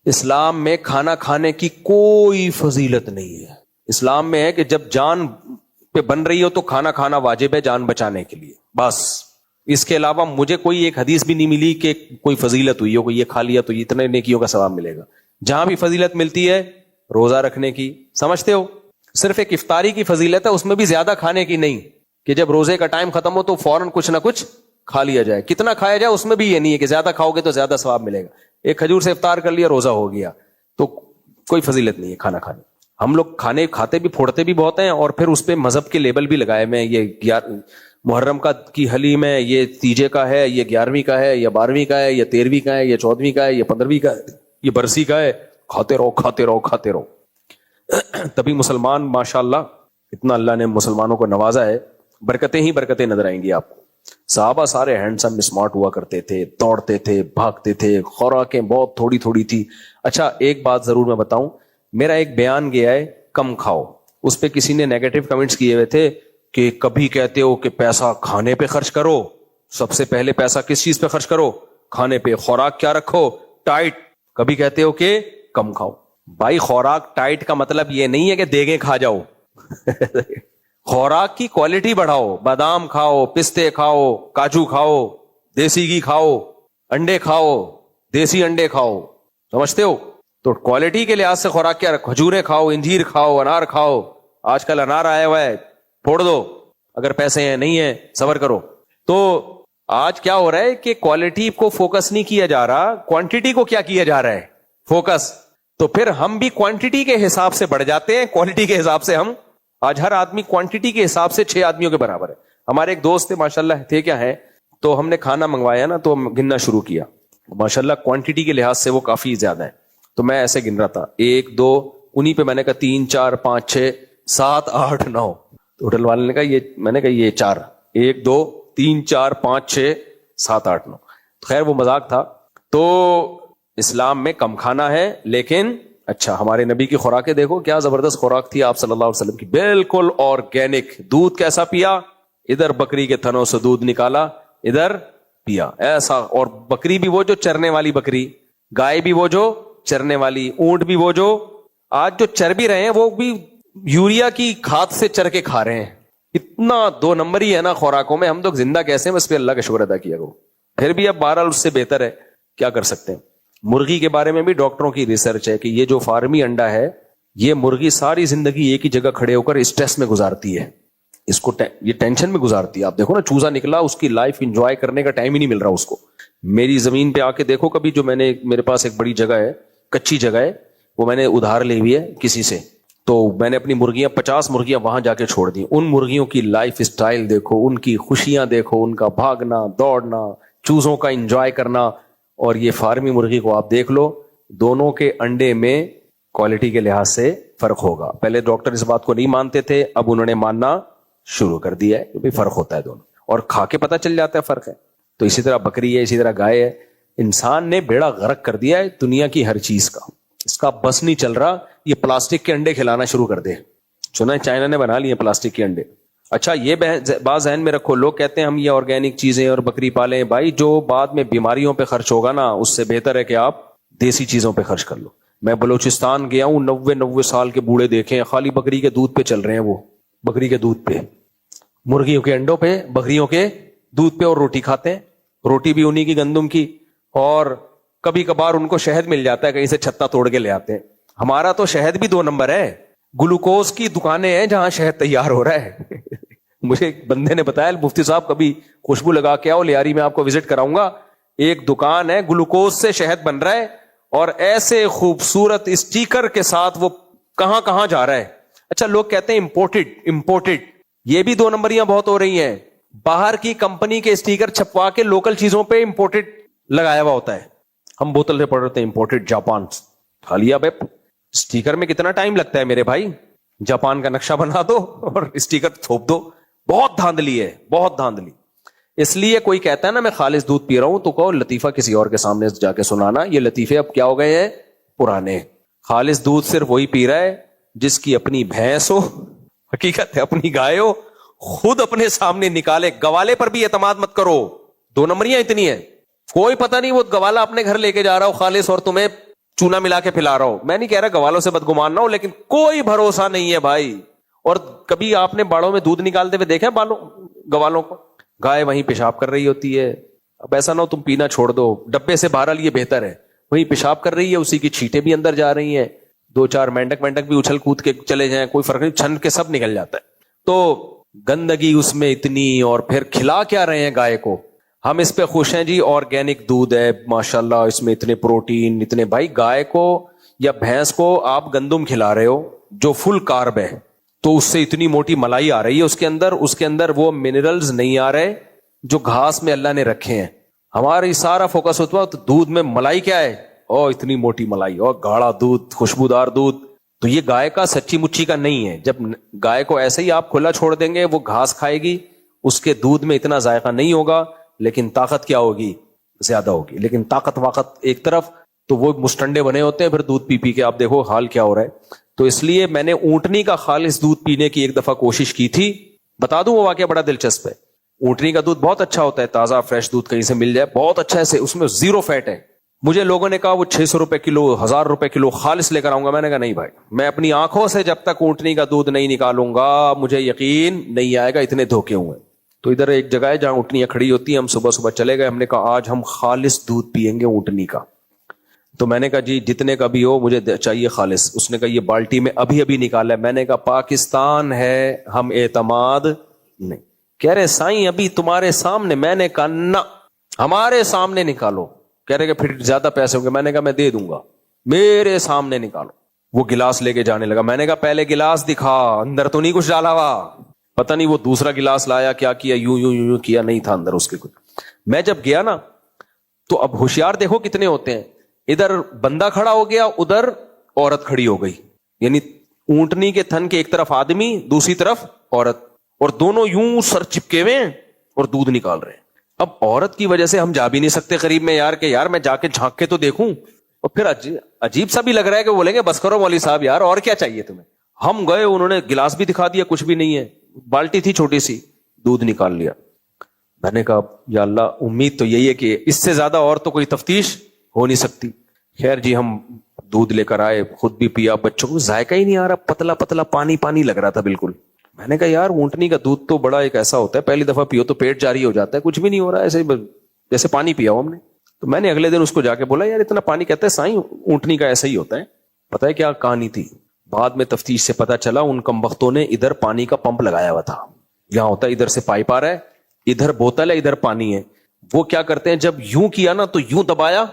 اسلام میں کھانا کھانے کی کوئی فضیلت نہیں ہے. اسلام میں ہے کہ جب جان پہ بن رہی ہو تو کھانا کھانا واجب ہے جان بچانے کے لیے, بس. اس کے علاوہ مجھے کوئی ایک حدیث بھی نہیں ملی کہ کوئی فضیلت ہوئی ہو کہ یہ کھا لیا تو اتنے نیکیوں کا ثواب ملے گا. جہاں بھی فضیلت ملتی ہے روزہ رکھنے کی, سمجھتے ہو, صرف ایک افطاری کی فضیلت ہے, اس میں بھی زیادہ کھانے کی نہیں کہ جب روزے کا ٹائم ختم ہو تو فوراً کچھ نہ کچھ کھا لیا جائے. کتنا کھایا جائے اس میں بھی یہ نہیں ہے کہ زیادہ کھاؤ گے تو زیادہ ثواب ملے گا. ایک کھجور سے افطار کر لیا روزہ ہو گیا, تو کوئی فضیلت نہیں ہے کھانا کھانے. ہم لوگ کھانے کھاتے بھی پھوڑتے بھی بہت ہیں, اور پھر اس پہ مذہب کے لیبل بھی لگائے میں, یہ محرم کی حلیم ہے, یہ تیجے کا ہے, یہ 11ویں کا ہے, یا 12ویں کا ہے, یا 13ویں کا ہے, یا 14ویں کا ہے, یا 15ویں کا ہے, یہ برسی کا ہے. کھاتے رہو کھاتے رہو کھاتے رہو. تبھی مسلمان ماشاءاللہ اتنا اللہ نے مسلمانوں کو نوازا ہے, برکتیں ہی برکتیں نظر آئیں گی آپ کو. صحابہ سارے ہینڈسم اسمارٹ ہوا کرتے تھے, دوڑتے تھے, بھاگتے تھے, خوراکیں بہت تھوڑی تھوڑی تھی. اچھا ایک بات ضرور میں بتاؤں, میرا ایک بیان گیا ہے کم کھاؤ, اس پہ کسی نے نیگیٹو کمنٹس کیے ہوئے تھے کہ کبھی کہتے ہو کہ پیسہ کھانے پہ خرچ کرو, سب سے پہلے پیسہ کس چیز پہ خرچ کرو, کھانے پہ. خوراک کیا رکھو, ٹائٹ. کبھی کہتے ہو کہ کم کھاؤ. بھائی خوراک ٹائٹ کا مطلب یہ نہیں ہے کہ دیگیں کھا جاؤ. خوراک کی کوالٹی بڑھاؤ, بادام کھاؤ, پستے کھاؤ, کاجو کھاؤ, دیسی گھی کھاؤ, انڈے کھاؤ, دیسی انڈے کھاؤ, سمجھتے ہو. تو کوالٹی کے لحاظ سے خوراک کیا رکھو, کھجوریں کھاؤ, انجیر کھاؤ, انار کھاؤ. آج کل انار آیا ہوا ہے, پھوڑ دو اگر پیسے ہیں, نہیں ہیں صبر کرو. تو آج کیا ہو رہا ہے کہ کوالٹی کو فوکس نہیں کیا جا رہا, کوانٹٹی کو کیا کیا جا رہا ہے فوکس. تو پھر ہم بھی کوانٹٹی کے حساب سے بڑھ جاتے ہیں, کوالٹی کے حساب سے ہم. آج ہر آدمی کوانٹٹی کے حساب سے 6 آدمیوں کے برابر ہے. ہمارے ایک دوست تھے ماشاءاللہ, تھے کیا ہیں, تو ہم نے کھانا منگوایا نا تو ہم گننا شروع کیا, ماشاءاللہ کوانٹٹی کے لحاظ سے وہ کافی زیادہ ہے, تو میں ایسے گن رہا تھا 1 2, انہی پہ میں نے کہا 3 4 5 6 7 8 9, تو ہوٹل والے نے کہا یہ, میں نے کہا یہ 4, 1 2 3 4 5 6 7 8 9. خیر وہ مذاق تھا. تو اسلام میں کم کھانا ہے لیکن اچھا. ہمارے نبی کی خوراکیں دیکھو کیا زبردست خوراک تھی آپ صلی اللہ علیہ وسلم کی, بالکل آرگینک. دودھ کیسا پیا, ادھر بکری کے تھنوں سے دودھ نکالا ادھر پیا ایسا. اور بکری بھی وہ جو چرنے والی بکری, گائے بھی وہ جو چرنے والی, اونٹ بھی وہ جو آج جو چر بھی رہے ہیں وہ بھی یوریا کی کھاد سے چر کے کھا رہے ہیں. اتنا 2 نمبر ہی ہے نا خوراکوں میں, ہم تو زندہ کیسے ہیں, بس پہ اللہ کا شکر ادا کیا کرو. پھر بھی اب بہرحال اس سے بہتر ہے, کیا کر سکتے ہیں. مرغی کے بارے میں بھی ڈاکٹروں کی ریسرچ ہے کہ یہ جو فارمی انڈا ہے, یہ مرغی ساری زندگی ایک ہی جگہ کھڑے ہو کر اسٹریس میں گزارتی ہے, اس کو یہ ٹینشن میں گزارتی ہے. آپ دیکھو نا چوزا نکلا, اس کی لائف انجوائے کرنے کا ٹائم ہی نہیں مل رہا اس کو. میری زمین پہ آ کے دیکھو کبھی, جو میں نے, میرے پاس ایک بڑی جگہ ہے, کچی جگہ ہے, وہ میں نے ادھار لی ہوئی ہے کسی سے, تو میں نے اپنی مرغیاں 50 مرغیاں وہاں جا کے چھوڑ دی. ان مرغیوں کی لائف اسٹائل دیکھو, ان کی خوشیاں دیکھو, ان کا بھاگنا دوڑنا, چوزوں کا انجوائے کرنا. اور یہ فارمی مرغی کو آپ دیکھ لو, دونوں کے انڈے میں کوالٹی کے لحاظ سے فرق ہوگا. پہلے ڈاکٹر اس بات کو نہیں مانتے تھے, اب انہوں نے ماننا شروع کر دیا ہے کہ فرق ہوتا ہے دونوں, اور کھا کے پتہ چل جاتا ہے فرق ہے. تو اسی طرح بکری ہے, اسی طرح گائے ہے. انسان نے بیڑا غرق کر دیا ہے دنیا کی ہر چیز کا, اس کا بس نہیں چل رہا. یہ پلاسٹک کے انڈے کھلانا شروع کر دے, سنا ہے چائنا نے بنا لیے پلاسٹک کے انڈے. اچھا یہ بات ذہن میں رکھو, لوگ کہتے ہیں ہم یہ آرگینک چیزیں اور بکری پالیں. بھائی جو بعد میں بیماریوں پہ خرچ ہوگا نا, اس سے بہتر ہے کہ آپ دیسی چیزوں پہ خرچ کر لو. میں بلوچستان گیا ہوں, 90 سال کے بوڑھے دیکھے ہیں, خالی بکری کے دودھ پہ چل رہے ہیں. وہ بکری کے دودھ پہ, مرغیوں کے انڈوں پہ, بکریوں کے دودھ پہ, اور روٹی کھاتے ہیں. روٹی بھی انہی کی گندم کی, اور کبھی کبھار ان کو شہد مل جاتا ہے, کہیں سے چھتا توڑ کے لے آتے ہیں. ہمارا تو شہد بھی 2 نمبر ہے. گلوکوز کی دکانیں ہیں جہاں شہد تیار ہو رہا ہے. مجھے ایک بندے نے بتایا, مفتی صاحب کبھی خوشبو لگا کے آؤ, لیاری میں آپ کو وزٹ کراؤں گا. ایک دکان ہے, گلوکوز سے شہد بن رہا ہے, اور ایسے خوبصورت اسٹیکر کے ساتھ وہ کہاں کہاں جا رہا ہے. اچھا لوگ کہتے ہیں امپورٹڈ, یہ بھی 2 نمبریاں بہت ہو رہی ہیں. باہر کی کمپنی کے اسٹیکر چھپوا کے لوکل چیزوں پہ امپورٹڈ لگایا ہوا ہوتا ہے. ہم بوتل سے پڑھ رہے تھے امپورٹڈ جاپان, کھا لیا بے. اسٹیکر میں کتنا ٹائم لگتا ہے میرے بھائی, جاپان کا نقشہ بنا دو اور اسٹیکر تھوپ دو. بہت دھاندلی ہے, بہت دھاندلی. اس لیے کوئی کہتا ہے نا میں خالص دودھ پی رہا ہوں, تو کہو لطیفہ کسی اور کے سامنے جا کے سنانا. یہ لطیفے اب کیا ہو گئے ہیں, پرانے. خالص دودھ صرف وہی پی رہا ہے جس کی اپنی بھینس ہو, حقیقت ہے اپنی گائے ہو, خود اپنے سامنے نکالے. گوالے پر بھی اعتماد مت کرو, 2 نمبریاں اتنی ہیں. کوئی پتہ نہیں وہ گوالا اپنے گھر لے کے جا رہا ہو خالص, اور تمہیں چونا ملا کے پلا رہا ہو. میں نہیں کہہ رہا گوالوں سے بدگمان نہ ہو, لیکن کوئی بھروسہ نہیں ہے بھائی. اور کبھی آپ نے باڑوں میں دودھ نکالتے ہوئے دیکھا گوالوں کو, گائے وہیں پیشاب کر رہی ہوتی ہے. اب ایسا نہ ہو تم پینا چھوڑ دو, ڈبے سے بہرحال یہ بہتر ہے. وہیں پیشاب کر رہی ہے, اسی کی چھینٹیں بھی اندر جا رہی ہیں, 2-4 مینڈک بھی اچھل کود کے چلے جائیں, کوئی فرق نہیں, چھن کے سب نکل جاتا ہے. تو گندگی اس میں اتنی, اور پھر کھلا کیا رہے ہیں گائے کو. ہم اس پہ خوش ہیں جی, آرگینک دودھ ہے ماشاءاللہ, اس میں اتنے پروٹین اتنے. بھائی گائے کو یا بھینس کو آپ گندم کھلا رہے ہو جو فل کارب ہے, تو اس سے اتنی موٹی ملائی آ رہی ہے اس کے اندر وہ منرلز نہیں آ رہے جو گھاس میں اللہ نے رکھے ہیں. ہماری سارا فوکس ہوتا ہے تو دودھ میں ملائی کیا ہے, اتنی موٹی ملائی, اور گاڑھا دودھ, خوشبودار دودھ. تو یہ گائے کا سچی مچی کا نہیں ہے. جب گائے کو ایسے ہی آپ کھلا چھوڑ دیں گے, وہ گھاس کھائے گی, اس کے دودھ میں اتنا ذائقہ نہیں ہوگا, لیکن طاقت کیا ہوگی, زیادہ ہوگی. لیکن طاقت ایک طرف, تو وہ مسٹنڈے بنے ہوتے ہیں پھر دودھ پی پی کے. آپ دیکھو حال کیا ہو رہا ہے. تو اس لیے میں نے اونٹنی کا خالص دودھ پینے کی ایک دفعہ کوشش کی تھی. بتا دوں وہ واقعہ بڑا دلچسپ ہے. اونٹنی کا دودھ بہت اچھا ہوتا ہے, تازہ فریش دودھ کہیں سے مل جائے, بہت اچھا ہے, اس میں 0 فیٹ ہے. مجھے لوگوں نے کہا وہ 600 روپے کلو, 1000 روپے کلو خالص لے کر آؤں گا. میں نے کہا نہیں بھائی, میں اپنی آنکھوں سے جب تک اونٹنی کا دودھ نہیں نکالوں گا مجھے یقین نہیں آئے گا, اتنے دھوکے ہوئے. تو ادھر ایک جگہ ہے جہاں اونٹنیاں کھڑی ہوتی ہیں, ہم صبح صبح چلے گئے. ہم نے کہا آج ہم خالص دودھ پیئیں گے اونٹنی کا. تو میں نے کہا جی جتنے کا بھی ہو مجھے چاہیے خالص. اس نے کہا یہ بالٹی میں ابھی نکالا ہے. میں نے کہا پاکستان ہے, ہم اعتماد نہیں. کہہ رہے سائیں ابھی تمہارے سامنے. میں نے کہا نہ, ہمارے سامنے نکالو. کہہ رہے کہ پھر زیادہ پیسے ہوں گے. میں نے کہا میں دے دوں گا, میرے سامنے نکالو. وہ گلاس لے کے جانے لگا. میں نے کہا پہلے گلاس دکھا, اندر تو نہیں کچھ ڈالا ہوا. پتہ نہیں وہ دوسرا گلاس لایا کیا کیا, یوں یوں یوں کیا, نہیں تھا اندر اس کے کچھ. میں جب گیا نا تو اب ہوشیار دیکھو کتنے ہوتے ہیں, ادھر بندہ کھڑا ہو گیا, ادھر عورت کھڑی ہو گئی, یعنی اونٹنی کے تھن کے ایک طرف آدمی دوسری طرف عورت, اور دونوں یوں سر چپکے ہوئے ہیں اور دودھ نکال رہے ہیں. اب عورت کی وجہ سے ہم جا بھی نہیں سکتے قریب میں یار, کہ یار میں جا کے جھانک کے تو دیکھوں, اور پھر عجیب سا بھی لگ رہا ہے کہ وہ بولیں گے بس کرو مولوی صاحب یار اور کیا چاہیے تمہیں. ہم گئے, انہوں نے گلاس بھی دکھا دیا, کچھ بھی نہیں ہے, بالٹی تھی چھوٹی سی, دودھ نکال لیا. میں نے کہا یا اللہ امید تو یہی ہے کہ اس سے زیادہ اور تو کوئی تفتیش ہو نہیں سکتی. خیر جی ہم دودھ لے کر آئے, خود بھی پیا, بچوں کو ذائقہ ہی نہیں آ رہا, پتلا پتلا پانی پانی لگ رہا تھا بالکل. میں نے کہا یار اونٹنی کا دودھ تو بڑا ایک ایسا ہوتا ہے, پہلی دفعہ پیو تو پیٹ جاری ہو جاتا ہے, کچھ بھی نہیں ہو رہا, ایسے جیسے پانی پیا ہم نے. تو میں نے اگلے دن اس کو جا کے بولا یار اتنا پانی, کہتا ہے سائیں اونٹنی کا ایسا ہی ہوتا ہے. پتہ ہے کیا کہانی تھی, بعد میں تفتیش سے پتا چلا ان کمبختوں نے ادھر پانی کا پمپ لگایا ہوا تھا. یہاں ہوتا ہے ادھر سے پائپ آ رہا ہے, ادھر بوتل ہے, ادھر پانی ہے. وہ کیا کرتے ہیں جب یوں کیا نا تو یوں دبایا,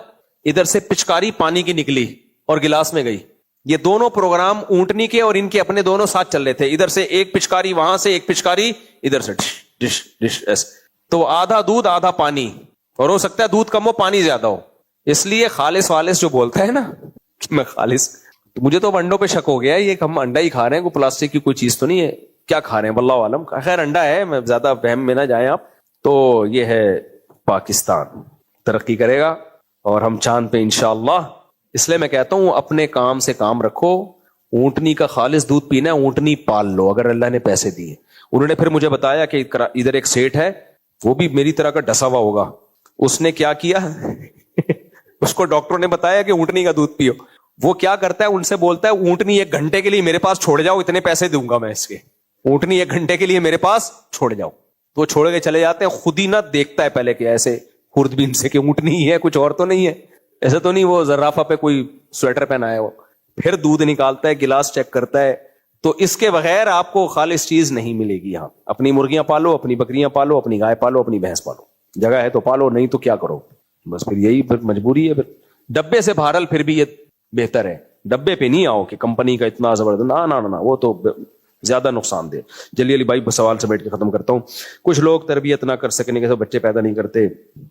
ادھر سے پچکاری پانی کی نکلی اور گلاس میں گئی. یہ دونوں پروگرام اونٹنی کے اور ان کے اپنے دونوں ساتھ چل رہے تھے, ادھر سے ایک پچکاری وہاں سے ایک پچکاری ادھر سے ڈش ڈش ڈش ایسے. تو آدھا دودھ آدھا پانی, اور ہو سکتا ہے دودھ کم ہو پانی زیادہ ہو. اس لیے خالص والص جو بولتا ہے نا کہ میں خالص, تو مجھے تو انڈوں پہ شک ہو گیا, یہ ہم انڈا ہی کھا رہے ہیں, کوئی پلاسٹک کی کوئی چیز تو نہیں ہے, کیا کھا رہے ہیں واللہ عالم. خیر انڈا ہے, میں زیادہ وہم میں نہ جائیں آپ. تو یہ ہے پاکستان ترقی کرے گا اور ہم چاند پہ انشاءاللہ. اس لیے میں کہتا ہوں اپنے کام سے کام رکھو. اونٹنی کا خالص دودھ پینا ہے, اونٹنی پال لو اگر اللہ نے پیسے دیے. انہوں نے پھر مجھے بتایا کہ ادھر ایک سیٹ ہے, وہ بھی میری طرح کا ڈسا ہوا ہوگا. اس نے کیا کیا اس کو ڈاکٹروں نے بتایا کہ اونٹنی کا دودھ پیو. وہ کیا کرتا ہے, ان سے بولتا ہے اونٹنی 1 گھنٹے کے لیے میرے پاس چھوڑ جاؤ, اتنے پیسے دوں گا میں اس کے. اونٹنی 1 گھنٹے کے لیے میرے پاس چھوڑ جاؤ. تو وہ چھوڑ کے چلے جاتے ہیں, خود ہی نہ دیکھتا ہے پہلے کہ ایسے خوردبین سے کہ اونٹنی ہی ہے, کچھ اور تو نہیں ہے, ایسا تو نہیں وہ زرافہ پہ کوئی سویٹر پہنا ہے. وہ پھر دودھ نکالتا ہے, گلاس چیک کرتا ہے. تو اس کے بغیر آپ کو خالص چیز نہیں ملے گی. یہاں اپنی مرغیاں پالو, اپنی بکریاں پالو, اپنی گائے پالو, اپنی بھینس پالو, جگہ ہے تو پالو, نہیں تو کیا کرو بس. پھر یہی پھر مجبوری ہے. پھر ڈبے سے بہرحال پھر بھی یہ بہتر ہے, ڈبے پہ نہیں آؤ کہ کمپنی کا اتنا زبردست, نہ وہ تو زیادہ نقصان دہ. جلی علی بھائی سوال سے بیٹھ کے ختم کرتا ہوں. کچھ لوگ تربیت نہ کر سکنے کے بچے پیدا نہیں کرتے,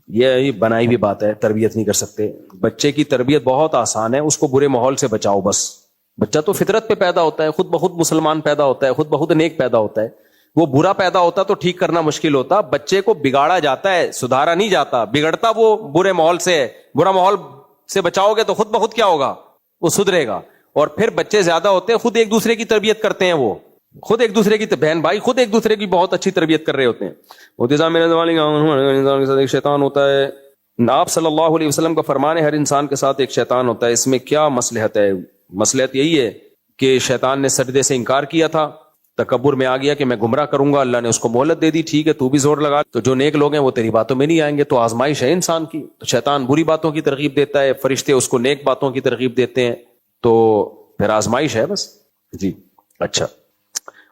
یہ بنائی ہوئی بات ہے, تربیت نہیں کر سکتے. بچے کی تربیت بہت آسان ہے, اس کو برے ماحول سے بچاؤ بس. بچہ تو فطرت پہ پیدا ہوتا ہے, خود بخود مسلمان پیدا ہوتا ہے, خود بخود نیک پیدا ہوتا ہے. وہ برا پیدا ہوتا تو ٹھیک کرنا مشکل ہوتا. بچے کو بگاڑا جاتا ہے, سدھارا نہیں جاتا. بگڑتا وہ برے ماحول سے ہے, برا ماحول سے بچاؤ گے تو خود بخود کیا ہوگا, وہ سدھرے گا. اور پھر بچے زیادہ ہوتے ہیں, خود ایک دوسرے کی تربیت کرتے ہیں, وہ خود ایک دوسرے کی بہن بھائی خود ایک دوسرے کی بہت اچھی تربیت کر رہے ہوتے ہیں. میرے زمانے کا ایک شیطان ہوتا ہے. آپ صلی اللہ علیہ وسلم کا فرمان ہے ہر انسان کے ساتھ ایک شیطان ہوتا ہے. اس میں کیا مصلحت ہے؟ مصلحت یہی ہے کہ شیطان نے سجدے سے انکار کیا تھا, تکبر میں آ گیا کہ میں گمراہ کروں گا, اللہ نے اس کو مہلت دے دی, ٹھیک ہے تو بھی زور لگا. تو جو نیک لوگ ہیں وہ تیری باتوں میں نہیں آئیں گے. تو آزمائش ہے انسان کی. تو شیطان بری باتوں کی ترغیب دیتا ہے, فرشتے اس کو نیک باتوں کی ترغیب دیتے ہیں. تو پھر آزمائش ہے بس. جی اچھا,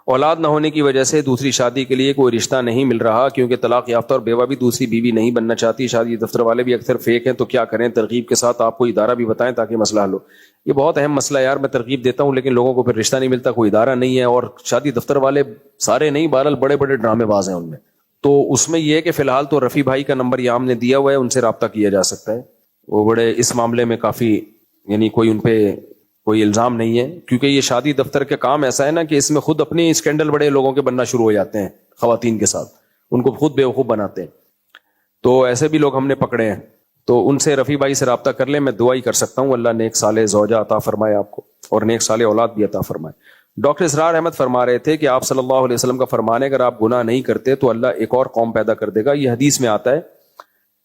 اولاد نہ ہونے کی وجہ سے دوسری شادی کے لیے کوئی رشتہ نہیں مل رہا, کیونکہ طلاق یافتہ اور بیوہ بھی دوسری بیوی نہیں بننا چاہتی. شادی دفتر والے بھی اکثر فیک ہیں, تو کیا کریں؟ ترغیب کے ساتھ آپ کو ادارہ بھی بتائیں تاکہ مسئلہ حل ہو. یہ بہت اہم مسئلہ ہے یار, میں ترغیب دیتا ہوں لیکن لوگوں کو پھر رشتہ نہیں ملتا, کوئی ادارہ نہیں ہے. اور شادی دفتر والے سارے نہیں, بہرحال بڑے بڑے ڈرامے باز ہیں ان میں. تو اس میں یہ ہے کہ فی الحال تو رفیع بھائی کا نمبر یہ ہم نے دیا ہوا ہے, ان سے رابطہ کیا جا سکتا ہے. وہ بڑے اس معاملے میں کافی, یعنی کوئی ان پہ کوئی الزام نہیں ہے, کیونکہ یہ شادی دفتر کا کام ایسا ہے نا کہ اس میں خود اپنے اسکینڈل بڑے لوگوں کے بننا شروع ہو جاتے ہیں خواتین کے ساتھ, ان کو خود بیوقوف بناتے ہیں. تو ایسے بھی لوگ ہم نے پکڑے ہیں. تو ان سے رفیع بھائی سے رابطہ کر لیں, میں دعا ہی کر سکتا ہوں اللہ نیک صالح زوجہ عطا فرمائے آپ کو, اور نیک صالح اولاد بھی عطا فرمائے. ڈاکٹر اسرار احمد فرما رہے تھے کہ آپ صلی اللہ علیہ وسلم کا فرمان ہے اگر آپ گناہ نہیں کرتے تو اللہ ایک اور قوم پیدا کر دے گا. یہ حدیث میں آتا ہے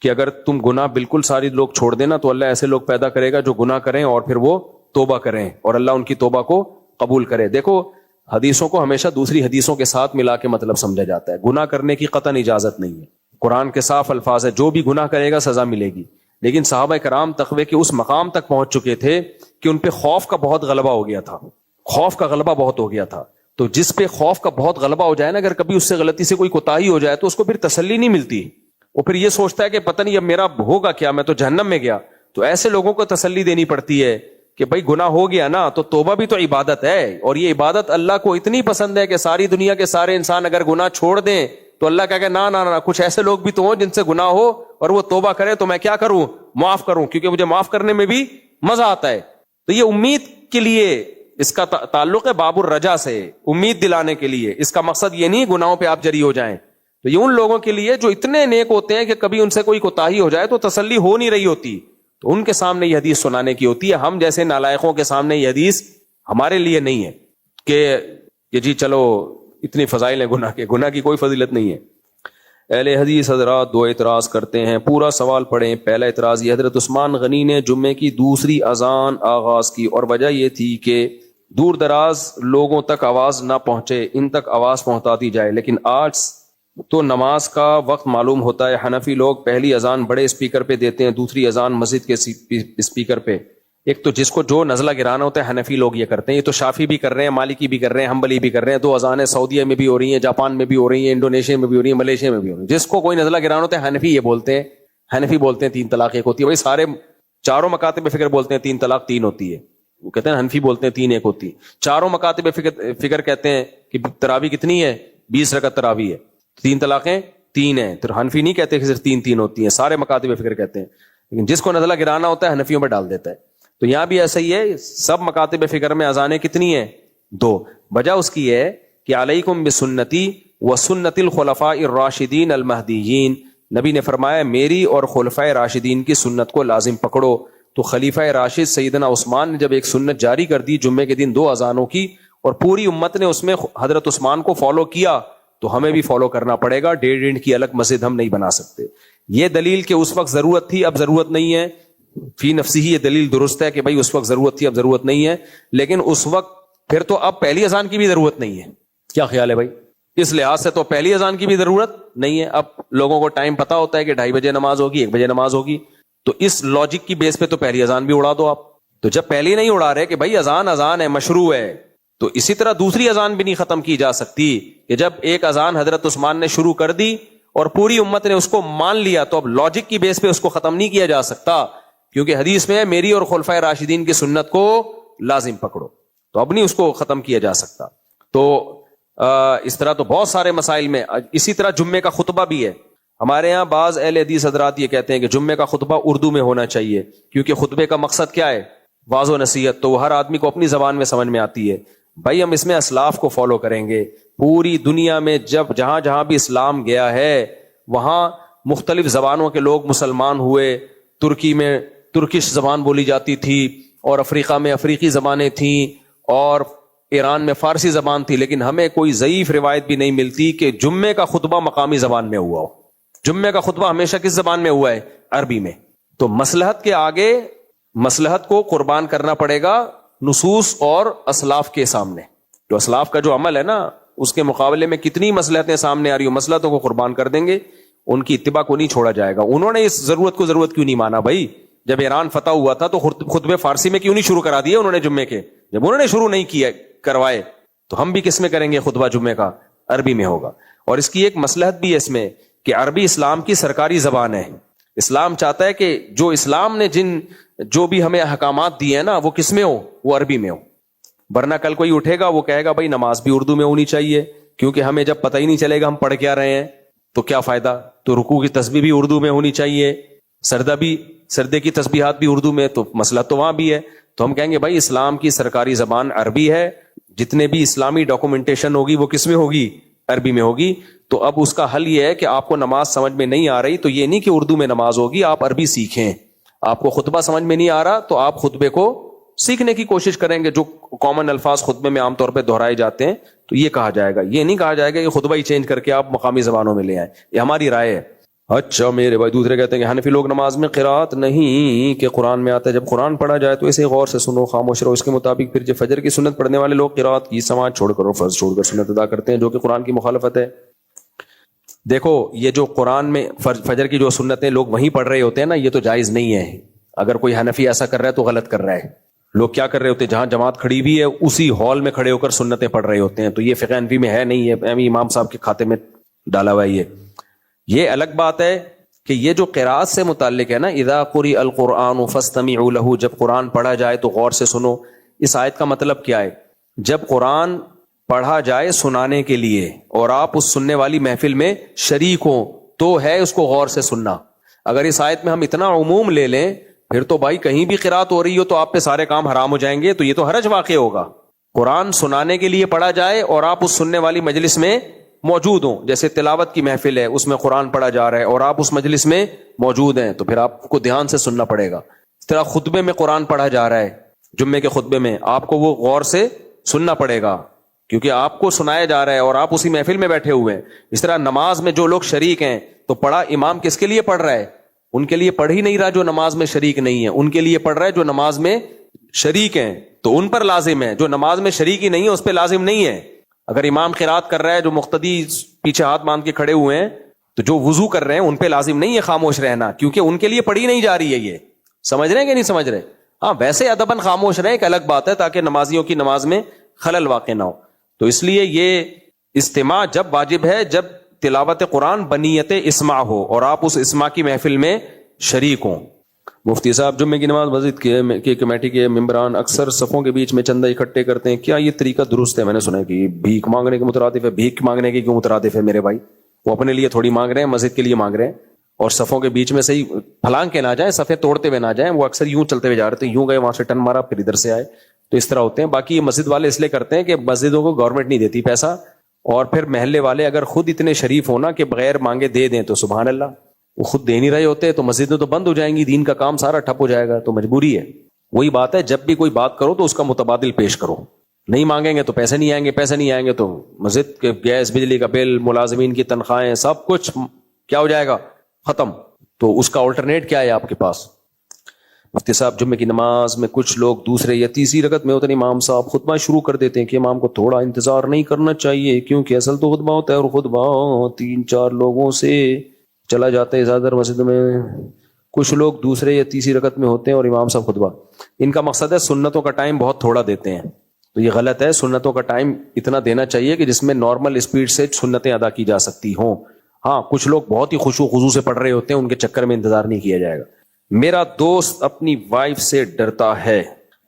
کہ اگر تم گناہ بالکل ساری لوگ چھوڑ دینا تو اللہ ایسے لوگ پیدا کرے گا جو گناہ کریں اور پھر وہ توبہ کریں اور اللہ ان کی توبہ کو قبول کرے. دیکھو حدیثوں کو ہمیشہ دوسری حدیثوں کے ساتھ ملا کے مطلب سمجھا جاتا ہے. گناہ کرنے کی قطعاً اجازت نہیں ہے, قرآن کے صاف الفاظ ہے جو بھی گناہ کرے گا سزا ملے گی. لیکن صحابہ کرام تقوی کے اس مقام تک پہنچ چکے تھے کہ ان پہ خوف کا بہت غلبہ ہو گیا تھا, خوف کا غلبہ بہت ہو گیا تھا. تو جس پہ خوف کا بہت غلبہ ہو جائے نا, اگر کبھی اس سے غلطی سے کوئی کوتاہی ہو جائے تو اس کو پھر تسلی نہیں ملتی. وہ پھر یہ سوچتا ہے کہ پتہ نہیں اب میرا ہوگا کیا, میں تو جہنم میں گیا. تو ایسے لوگوں کو تسلی دینی پڑتی ہے کہ بھائی گناہ ہو گیا نا تو توبہ بھی تو عبادت ہے, اور یہ عبادت اللہ کو اتنی پسند ہے کہ ساری دنیا کے سارے انسان اگر گناہ چھوڑ دیں تو اللہ کہے کہ نہ کچھ ایسے لوگ بھی تو ہوں جن سے گناہ ہو اور وہ توبہ کرے تو میں کیا کروں, معاف کروں, کیونکہ مجھے معاف کرنے میں بھی مزہ آتا ہے. تو یہ امید کے لیے اس کا تعلق ہے باب الرجا سے, امید دلانے کے لیے. اس کا مقصد یہ نہیں گناہوں پہ آپ جری ہو جائیں. تو یہ ان لوگوں کے لیے جو اتنے نیک ہوتے ہیں کہ کبھی ان سے کوئی کوتاہی ہو جائے تو تسلی ہو نہیں رہی ہوتی, تو ان کے سامنے یہ حدیث سنانے کی ہوتی ہے. ہم جیسے نالائقوں کے سامنے یہ حدیث ہمارے لیے نہیں ہے کہ جی چلو اتنی فضائل ہیں گناہ کے, گناہ کی کوئی فضیلت نہیں ہے. اہل حدیث حضرات دو اعتراض کرتے ہیں, پورا سوال پڑھیں. پہلا اعتراض یہ, حضرت عثمان غنی نے جمعے کی دوسری اذان آغاز کی اور وجہ یہ تھی کہ دور دراز لوگوں تک آواز نہ پہنچے, ان تک آواز پہنچاتی جائے. لیکن آج تو نماز کا وقت معلوم ہوتا ہے. حنفی لوگ پہلی اذان بڑے اسپیکر پہ دیتے ہیں, دوسری اذان مسجد کے اسپیکر پہ. ایک تو جس کو جو نزلہ گرانا ہوتا ہے حنفی لوگ یہ کرتے ہیں, یہ تو شافی بھی کر رہے ہیں, مالکی بھی کر رہے ہیں, حنبلی بھی کر رہے ہیں. دو اذانیں سعودیہ میں بھی ہو رہی ہیں, جاپان میں بھی ہو رہی ہیں, انڈونیشیا میں بھی ہو رہی ہیں, ملیشیا میں بھی ہو رہی ہیں. جس کو کوئی نزلہ گرانا ہوتا ہے حنفی یہ بولتے ہیں, حنفی بولتے ہیں 3 طلاق 1 ہوتی ہے. بھائی سارے چاروں مکاتب فکر بولتے ہیں 3 طلاق 3 ہوتی ہے, وہ کہتے ہیں حنفی بولتے ہیں 3 1 ہوتی ہے. چاروں مکاتب فکر کہتے ہیں کہ تراوی کتنی ہے, 20 رکعت تراوی ہے, 3 طلاقیں 3 ہیں. تو حنفی نہیں کہتے کہ صرف 3 3 ہوتی ہیں, سارے مکاتب فکر کہتے ہیں. لیکن جس کو نزلہ گرانا ہوتا ہے حنفیوں میں ڈال دیتا ہے. تو یہاں بھی ایسا ہی ہے, سب مکاتب فکر میں اذانیں کتنی ہیں 2. وجہ اس کی ہے کہ علیکم بسنتی و سنت الخلفاء الراشدین المہدیین, نبی نے فرمایا میری اور خلفائے راشدین کی سنت کو لازم پکڑو. تو خلیفہ راشد سیدنا عثمان نے جب ایک سنت جاری کر دی جمعے کے دن 2 اذانوں کی, اور پوری امت نے اس میں حضرت عثمان کو فالو کیا, تو ہمیں بھی فالو کرنا پڑے گا. 1.5 اینٹ کی الگ مسجد ہم نہیں بنا سکتے. یہ دلیل کہ اس وقت ضرورت تھی اب ضرورت نہیں ہے, فی نفسی ہی یہ دلیل درست ہے کہ بھائی اس وقت ضرورت تھی اب ضرورت نہیں ہے. لیکن اس وقت پھر تو اب پہلی اذان کی بھی ضرورت نہیں ہے. کیا خیال ہے بھائی؟ اس لحاظ سے تو پہلی اذان کی بھی ضرورت نہیں ہے. اب لوگوں کو ٹائم پتا ہوتا ہے کہ 2:30 بجے نماز ہوگی, 1 بجے نماز ہوگی, تو اس لاجک کی بیس پہ تو پہلی اذان بھی اڑا دو آپ. تو جب پہلی نہیں اڑا رہے کہ بھائی اذان ہے, مشروع ہے, تو اسی طرح دوسری اذان بھی نہیں ختم کی جا سکتی کہ جب ایک اذان حضرت عثمان نے شروع کر دی اور پوری امت نے اس کو مان لیا تو اب لاجک کی بیس پہ اس کو ختم نہیں کیا جا سکتا, کیونکہ حدیث میں میری اور خلفائے راشدین کی سنت کو لازم پکڑو, تو اب نہیں اس کو ختم کیا جا سکتا. تو اس طرح تو بہت سارے مسائل میں. اسی طرح جمعے کا خطبہ بھی ہے. ہمارے ہاں بعض اہل حدیث حضرات یہ کہتے ہیں کہ جمعے کا خطبہ اردو میں ہونا چاہیے, کیونکہ خطبے کا مقصد کیا ہے, واضح و نصیحت, تو وہ ہر آدمی کو اپنی زبان میں سمجھ میں آتی ہے. بھائی ہم اس میں اسلاف کو فالو کریں گے. پوری دنیا میں جہاں بھی اسلام گیا ہے وہاں مختلف زبانوں کے لوگ مسلمان ہوئے. ترکی میں ترکش زبان بولی جاتی تھی, اور افریقہ میں افریقی زبانیں تھیں, اور ایران میں فارسی زبان تھی. لیکن ہمیں کوئی ضعیف روایت بھی نہیں ملتی کہ جمعے کا خطبہ مقامی زبان میں ہوا ہو. جمعے کا خطبہ ہمیشہ کس زبان میں ہوا ہے, عربی میں. تو مصلحت کے آگے مصلحت کو قربان کرنا پڑے گا نصوص اور اسلاف کے سامنے. جو اسلاف کا جو عمل ہے نا اس کے مقابلے میں کتنی مصلحتیں سامنے آ رہی ہو, مصلحتوں کو قربان کر دیں گے, ان کی اتباع کو نہیں چھوڑا جائے گا. انہوں نے اس ضرورت کو ضرورت کیوں نہیں مانا بھائی؟ جب ایران فتح ہوا تھا تو خطبے فارسی میں کیوں نہیں شروع کرا دیے انہوں نے جمعے کے؟ جب انہوں نے شروع نہیں کیا کروائے تو ہم بھی کس میں کریں گے خطبہ جمعے کا؟ عربی میں ہوگا. اور اس کی ایک مصلحت بھی ہے اس میں کہ عربی اسلام کی سرکاری زبان ہے. اسلام چاہتا ہے کہ جو اسلام نے جو بھی ہمیں احکامات دیے ہیں نا وہ کس میں ہو, وہ عربی میں ہو. ورنہ کل کوئی اٹھے گا وہ کہے گا بھائی نماز بھی اردو میں ہونی چاہیے, کیونکہ ہمیں جب پتہ ہی نہیں چلے گا ہم پڑھ کیا رہے ہیں تو کیا فائدہ. تو رکوع کی تسبیح بھی اردو میں ہونی چاہیے, سردے کی تسبیحات بھی اردو میں, تو مسئلہ تو وہاں بھی ہے. تو ہم کہیں گے بھائی اسلام کی سرکاری زبان عربی ہے, جتنے بھی اسلامی ڈاکومنٹیشن ہوگی وہ کس میں ہوگی؟ عربی میں ہوگی. تو اب اس کا حل یہ ہے کہ آپ کو نماز سمجھ میں نہیں آ رہی تو یہ نہیں کہ اردو میں نماز ہوگی, آپ عربی سیکھیں. آپ کو خطبہ سمجھ میں نہیں آ رہا تو آپ خطبے کو سیکھنے کی کوشش کریں گے. جو کامن الفاظ خطبے میں عام طور پہ دہرائے جاتے ہیں تو یہ کہا جائے گا, یہ نہیں کہا جائے گا کہ خطبہ ہی چینج کر کے آپ مقامی زبانوں میں لے آئیں. یہ ہماری رائے ہے. اچھا میرے بھائی دوسرے کہتے ہیں کہ حنفی لوگ نماز میں قرات نہیں کہ قرآن میں آتا ہے, جب قرآن پڑھا جائے تو اسے غور سے سنو, خاموش رہو. اس کے مطابق پھر جب فجر کی سنت پڑھنے والے لوگ قرات کی سماعت چھوڑ کر فرض چھوڑ کر سنت ادا کرتے ہیں جو کہ قرآن کی مخالفت ہے. دیکھو یہ جو قرآن میں فجر کی جو سنتیں لوگ وہیں پڑھ رہے ہوتے ہیں نا, یہ تو جائز نہیں ہے. اگر کوئی حنفی ایسا کر رہا ہے تو غلط کر رہا ہے. لوگ کیا کر رہے ہوتے ہیں, جہاں جماعت کھڑی بھی ہے اسی ہال میں کھڑے ہو کر سنتیں پڑھ رہے ہوتے ہیں. تو یہ فقہ حنفی میں ہے نہیں ہے, امام صاحب کے کھاتے میں ڈالا ہوا ہے. یہ الگ بات ہے کہ یہ جو قراءت سے متعلق ہے نا، اذا قرئ القرآن فاستمعوا لہ، جب قرآن پڑھا جائے تو غور سے سنو، اس آیت کا مطلب کیا ہے؟ جب قرآن پڑھا جائے سنانے کے لیے اور آپ اس سننے والی محفل میں شریک ہوں تو ہے اس کو غور سے سننا۔ اگر اس آیت میں ہم اتنا عموم لے لیں پھر تو بھائی کہیں بھی قرات ہو رہی ہو تو آپ پہ سارے کام حرام ہو جائیں گے، تو یہ تو حرج واقع ہوگا۔ قرآن سنانے کے لیے پڑھا جائے اور آپ اس سننے والی مجلس میں موجود ہوں، جیسے تلاوت کی محفل ہے اس میں قرآن پڑھا جا رہا ہے اور آپ اس مجلس میں موجود ہیں، تو پھر آپ کو دھیان سے سننا پڑے گا۔ اس طرح خطبے میں قرآن پڑھا جا رہا ہے، جمعے کے خطبے میں آپ کو وہ غور سے سننا پڑے گا کیونکہ آپ کو سنایا جا رہا ہے اور آپ اسی محفل میں بیٹھے ہوئے ہیں۔ اس طرح نماز میں جو لوگ شریک ہیں تو پڑھا امام کس کے لیے پڑھ رہا ہے؟ ان کے لیے پڑھ ہی نہیں رہا جو نماز میں شریک نہیں ہے، ان کے لیے پڑھ رہا ہے جو نماز میں شریک ہیں، تو ان پر لازم ہے۔ جو نماز میں شریک ہی نہیں ہے اس پہ لازم نہیں ہے۔ اگر امام قرات کر رہا ہے، جو مقتدی پیچھے ہاتھ باندھ کے کھڑے ہوئے ہیں، تو جو وضو کر رہے ہیں ان پہ لازم نہیں ہے خاموش رہنا، کیونکہ ان کے لیے پڑھی نہیں جا رہی ہے۔ یہ سمجھ رہے ہیں کہ نہیں سمجھ رہے؟ ہاں ویسے ادباً خاموش رہے ایک الگ بات ہے، تاکہ نمازیوں کی نماز میں خلل واقع نہ ہو۔ تو اس لیے یہ استماع جب واجب ہے جب تلاوت قرآن بنیت اسماع ہو اور آپ اس اسماع کی محفل میں شریک ہوں۔ مفتی صاحب جمعے کی نماز مسجد کی کمیٹی کے ممبران اکثر صفوں کے بیچ میں چندہ اکٹھے کرتے ہیں، کیا یہ طریقہ درست ہے؟ میں نے سنا ہے کہ بھیک مانگنے کے مترادف ہے۔ بھیک مانگنے کے کیوں مترادف ہے میرے بھائی؟ وہ اپنے لیے تھوڑی مانگ رہے ہیں، مسجد کے لیے مانگ رہے ہیں، اور صفوں کے بیچ میں صحیح پھلانگ کے نہ جائیں، صفے توڑتے ہوئے نہ جائیں۔ وہ اکثر یوں چلتے ہوئے جا رہے تھے، یوں گئے وہاں سے ٹن مارا پھر ادھر سے آئے، تو اس طرح ہوتے ہیں۔ باقی یہ مسجد والے اس لیے کرتے ہیں کہ مسجدوں کو گورنمنٹ نہیں دیتی پیسہ، اور پھر محلے والے اگر خود اتنے شریف ہونا کہ بغیر مانگے دے دیں تو سبحان اللہ، وہ خود دے نہیں رہے ہوتے تو مسجدیں تو بند ہو جائیں گی، دین کا کام سارا ٹھپ ہو جائے گا، تو مجبوری ہے۔ وہی بات ہے، جب بھی کوئی بات کرو تو اس کا متبادل پیش کرو۔ نہیں مانگیں گے تو پیسے نہیں آئیں گے، پیسے نہیں آئیں گے تو مسجد کے گیس بجلی کا بل، ملازمین کی تنخواہیں، سب کچھ کیا ہو جائے گا؟ ختم۔ تو اس کا آلٹرنیٹ کیا ہے آپ کے پاس؟ مفتی صاحب جمعے کی نماز میں کچھ لوگ دوسرے یا تیسری رکعت میں ہوتے ہیں، امام صاحب خطبہ شروع کر دیتے ہیں کہ امام کو تھوڑا انتظار نہیں کرنا چاہیے کیونکہ اصل تو خطبہ ہوتا ہے، اور خطبہ 3-4 لوگوں سے چلا جاتا ہے زیادہ مسجد میں۔ کچھ لوگ دوسرے یا تیسری رکعت میں ہوتے ہیں اور امام صاحب خطبہ، ان کا مقصد ہے سنتوں کا ٹائم بہت تھوڑا دیتے ہیں، تو یہ غلط ہے۔ سنتوں کا ٹائم اتنا دینا چاہیے کہ جس میں نارمل اسپیڈ سے سنتیں ادا کی جا سکتی ہوں۔ ہاں کچھ لوگ بہت ہی خشوع و خضوع سے پڑھ رہے ہوتے ہیں، ان کے چکر میں انتظار نہیں کیا جائے گا۔ میرا دوست اپنی وائف سے ڈرتا ہے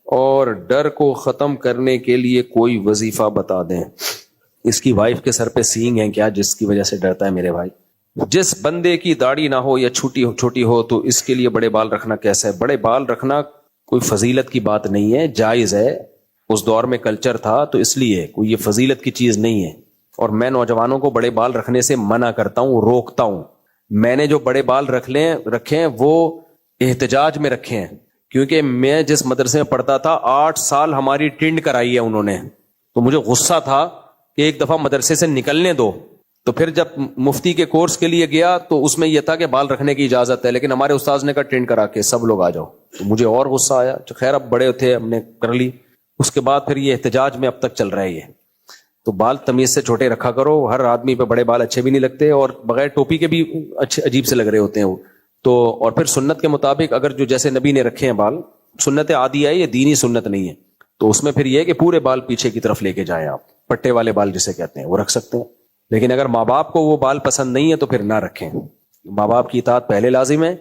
اور ڈر کو ختم کرنے کے لیے کوئی وظیفہ بتا دیں۔ اس کی وائف کے سر پہ سینگ ہیں کیا جس کی وجہ سے ڈرتا ہے میرے بھائی؟ جس بندے کی داڑھی نہ ہو یا چھوٹی ہو تو اس کے لیے بڑے بال رکھنا کیسا ہے؟ بڑے بال رکھنا کوئی فضیلت کی بات نہیں ہے، جائز ہے، اس دور میں کلچر تھا تو اس لیے کوئی یہ فضیلت کی چیز نہیں ہے۔ اور میں نوجوانوں کو بڑے بال رکھنے سے منع کرتا ہوں، روکتا ہوں۔ میں نے جو بڑے بال رکھے ہیں وہ احتجاج میں رکھے ہیں، کیونکہ میں جس مدرسے میں پڑھتا تھا 8 سال ہماری ٹنڈ کرائی ہے انہوں نے، تو مجھے غصہ تھا کہ ایک دفعہ مدرسے سے نکلنے دو۔ تو پھر جب مفتی کے کورس کے لیے گیا تو اس میں یہ تھا کہ بال رکھنے کی اجازت ہے، لیکن ہمارے استاذ نے کہا ٹرینڈ کرا کے سب لوگ آ جاؤ، تو مجھے اور غصہ آیا۔ خیر اب بڑے تھے، ہم نے کر لی۔ اس کے بعد پھر یہ احتجاج میں اب تک چل رہا ہے۔ یہ تو بال تمیز سے چھوٹے رکھا کرو، ہر آدمی پہ بڑے بال اچھے بھی نہیں لگتے اور بغیر ٹوپی کے بھی اچھے عجیب سے لگ رہے ہوتے ہیں وہ تو۔ اور پھر سنت کے مطابق اگر جو جیسے نبی نے رکھے ہیں بال، سنت عادی ہے، یہ دینی سنت نہیں ہے، تو اس میں پھر یہ ہے کہ پورے بال پیچھے کی طرف لے کے جائیں آپ، پٹے والے بال جسے کہتے ہیں وہ رکھ سکتے ہیں۔ لیکن اگر ماں باپ کو وہ بال پسند نہیں ہے تو پھر نہ رکھیں۔ ماں باپ کی اطاعت پہلے لازم ہے،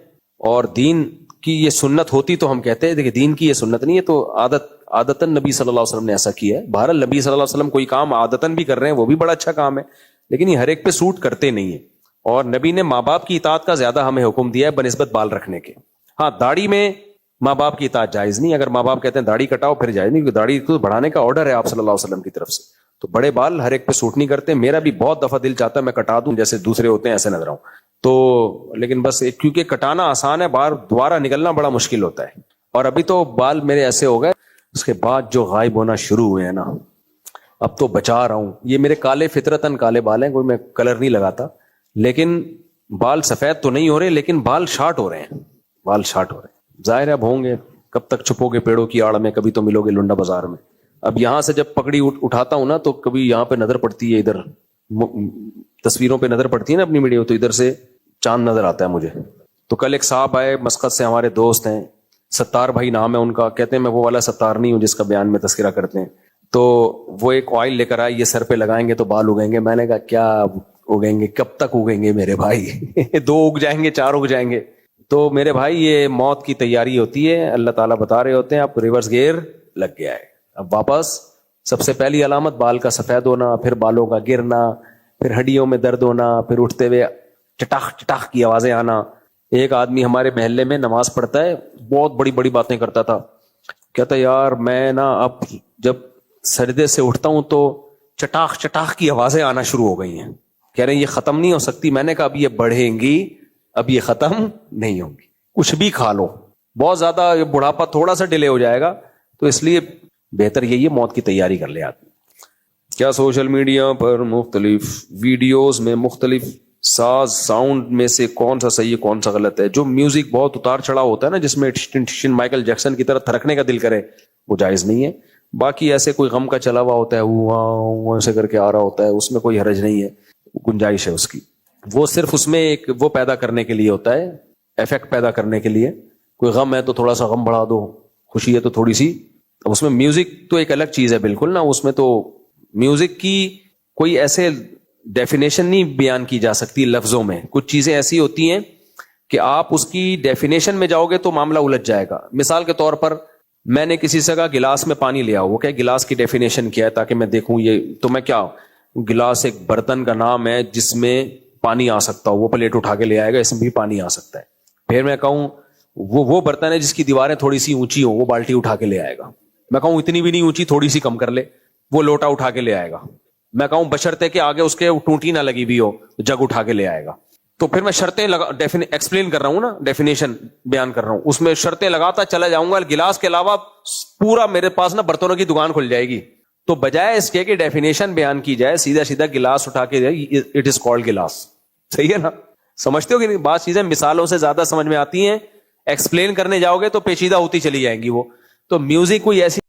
اور دین کی یہ سنت ہوتی تو ہم کہتے ہیں دیکھیں دین کی یہ سنت نہیں ہے، تو عادتاً نبی صلی اللہ علیہ وسلم نے ایسا کیا ہے۔ بہرحال نبی صلی اللہ علیہ وسلم کوئی کام عادتاً بھی کر رہے ہیں، وہ بھی بڑا اچھا کام ہے، لیکن یہ ہر ایک پہ سوٹ کرتے نہیں ہیں۔ اور نبی نے ماں باپ کی اطاعت کا زیادہ ہمیں حکم دیا ہے بنسبت بال رکھنے کے۔ ہاں داڑھی میں ماں باپ کی اطاعت جائز نہیں، اگر ماں باپ کہتے ہیں داڑھی کٹاؤ پھر جائز نہیں، کیونکہ داڑھی کو بڑھانے کا آرڈر ہے آپ صلی اللہ علیہ وسلم کی طرف سے، تو بڑے بال ہر ایک پہ سوٹ نہیں کرتے۔ میرا بھی بہت دفعہ دل چاہتا ہے میں کٹا دوں جیسے دوسرے ہوتے ہیں ایسے نظر آؤں، تو لیکن بس کیونکہ کٹانا آسان ہے، بار دوبارہ نکلنا بڑا مشکل ہوتا ہے۔ اور ابھی تو بال میرے ایسے ہو گئے، اس کے بعد جو غائب ہونا شروع ہوئے ہیں نا، اب تو بچا رہا ہوں۔ یہ میرے کالے فطرتاً کالے بال ہیں، کوئی میں کلر نہیں لگاتا، لیکن بال سفید تو نہیں ہو رہے، لیکن بال شارٹ ہو رہے ہیں، بال شارٹ ہو رہے ہیں۔ ظاہر ہے اب ہوں گے، کب تک چھپو گے پیڑوں کی آڑ میں، کبھی تو ملو گے لنڈا بازار میں۔ اب یہاں سے جب پکڑی اٹھاتا ہوں نا تو کبھی یہاں پہ نظر پڑتی ہے، ادھر تصویروں پہ نظر پڑتی ہے نا اپنی ویڈیو، تو ادھر سے چاند نظر آتا ہے مجھے۔ تو کل ایک صاحب آئے مسقط سے، ہمارے دوست ہیں، ستار بھائی نام ہے ان کا، کہتے ہیں میں وہ والا ستار نہیں ہوں جس کا بیان میں تذکرہ کرتے ہیں، تو وہ ایک آئل لے کر آئے، یہ سر پہ لگائیں گے تو بال اگیں گے۔ میں نے کہا کیا اگیں گے کب تک اگیں گے میرے بھائی؟ 2 اگ جائیں گے 4 اگ جائیں گے. تو میرے بھائی یہ موت کی تیاری ہوتی ہے. اللہ تعالیٰ بتا رہے ہوتے ہیں اب ریورس گیئر لگ گیا ہے, اب واپس. سب سے پہلی علامت بال کا سفید ہونا, پھر بالوں کا گرنا, پھر ہڈیوں میں درد ہونا, پھر اٹھتے ہوئے چٹاخ چٹاخ کی آوازیں آنا. ایک آدمی ہمارے محلے میں نماز پڑھتا ہے, بہت بڑی بڑی باتیں کرتا تھا. کہتا یار میں نا اب جب سجدے سے اٹھتا ہوں تو چٹاخ چٹاخ کی آوازیں آنا شروع ہو گئی ہیں. کہہ رہے ہیں یہ ختم نہیں ہو سکتی. میں نے کہا اب یہ بڑھیں گی, اب یہ ختم نہیں ہوں گی. کچھ بھی کھا لو, بہت زیادہ بڑھاپا تھوڑا سا ڈیلے ہو جائے گا. تو اس لیے بہتر یہی ہے موت کی تیاری کر لے آدمی. کیا سوشل میڈیا پر مختلف ویڈیوز میں مختلف ساز ساؤنڈ میں سے کون سا صحیح ہے کون سا غلط ہے؟ جو میوزک بہت اتار چڑھا ہوتا ہے نا, جس میں مائیکل جیکسن کی طرح تھرکنے کا دل کرے, وہ جائز نہیں ہے. باقی ایسے کوئی غم کا چلا ہوا ہوتا ہے ایسے کر کے آ رہا ہوتا ہے, اس میں کوئی حرج نہیں ہے, گنجائش ہے اس کی. وہ صرف اس میں ایک وہ پیدا کرنے کے لیے ہوتا ہے, افیکٹ پیدا کرنے کے لیے. کوئی غم ہے تو تھوڑا سا غم بڑھا دو, خوشی ہے تو تھوڑی سی. اب اس میں میوزک تو ایک الگ چیز ہے بالکل نا. اس میں تو میوزک کی کوئی ایسے ڈیفینیشن نہیں بیان کی جا سکتی لفظوں میں. کچھ چیزیں ایسی ہوتی ہیں کہ آپ اس کی ڈیفینیشن میں جاؤ گے تو معاملہ الجھ جائے گا. مثال کے طور پر میں نے کسی سے کہا گلاس میں پانی لیا, وہ کہ گلاس کی ڈیفینیشن کیا ہے تاکہ میں دیکھوں یہ, تو میں کیا, گلاس ایک برتن کا نام ہے جس میں پانی آ سکتا ہو, وہ پلیٹ اٹھا کے لے آئے گا, اس میں بھی پانی آ سکتا ہے. پھر میں کہوں وہ برتن ہے جس کی دیواریں تھوڑی سی اونچی ہو, وہ بالٹی اٹھا کے لے آئے گا. میں کہوں اتنی بھی نہیں اونچی, تھوڑی سی کم کر لے, وہ لوٹا اٹھا کے لے آئے گا. میں کہوں بشرطے کہ آگے اس کے ٹوٹی نہ لگی بھی ہو, جگ اٹھا کے لے آئے گا. تو پھر میں شرطیں ایکسپلین کر رہا ہوں نا, ڈیفینیشن بیان کر رہا ہوں, اس میں شرطیں لگاتا چلا جاؤں گا. گلاس کے علاوہ پورا میرے پاس نا برتنوں کی دکان کھل جائے گی. تو بجائے اس کے کہ ڈیفینیشن بیان کی جائے, سیدھا سیدھا گلاس اٹھا کے اٹ از کالڈ گلاس. صحیح ہے نا؟ سمجھتے ہو کہ نہیں؟ بعض چیزیں مثالوں سے زیادہ سمجھ میں آتی ہیں, ایکسپلین کرنے جاؤ گے تو پیچیدہ ہوتی چلی جائیں گی وہ. تو میوزک کوئی ایسی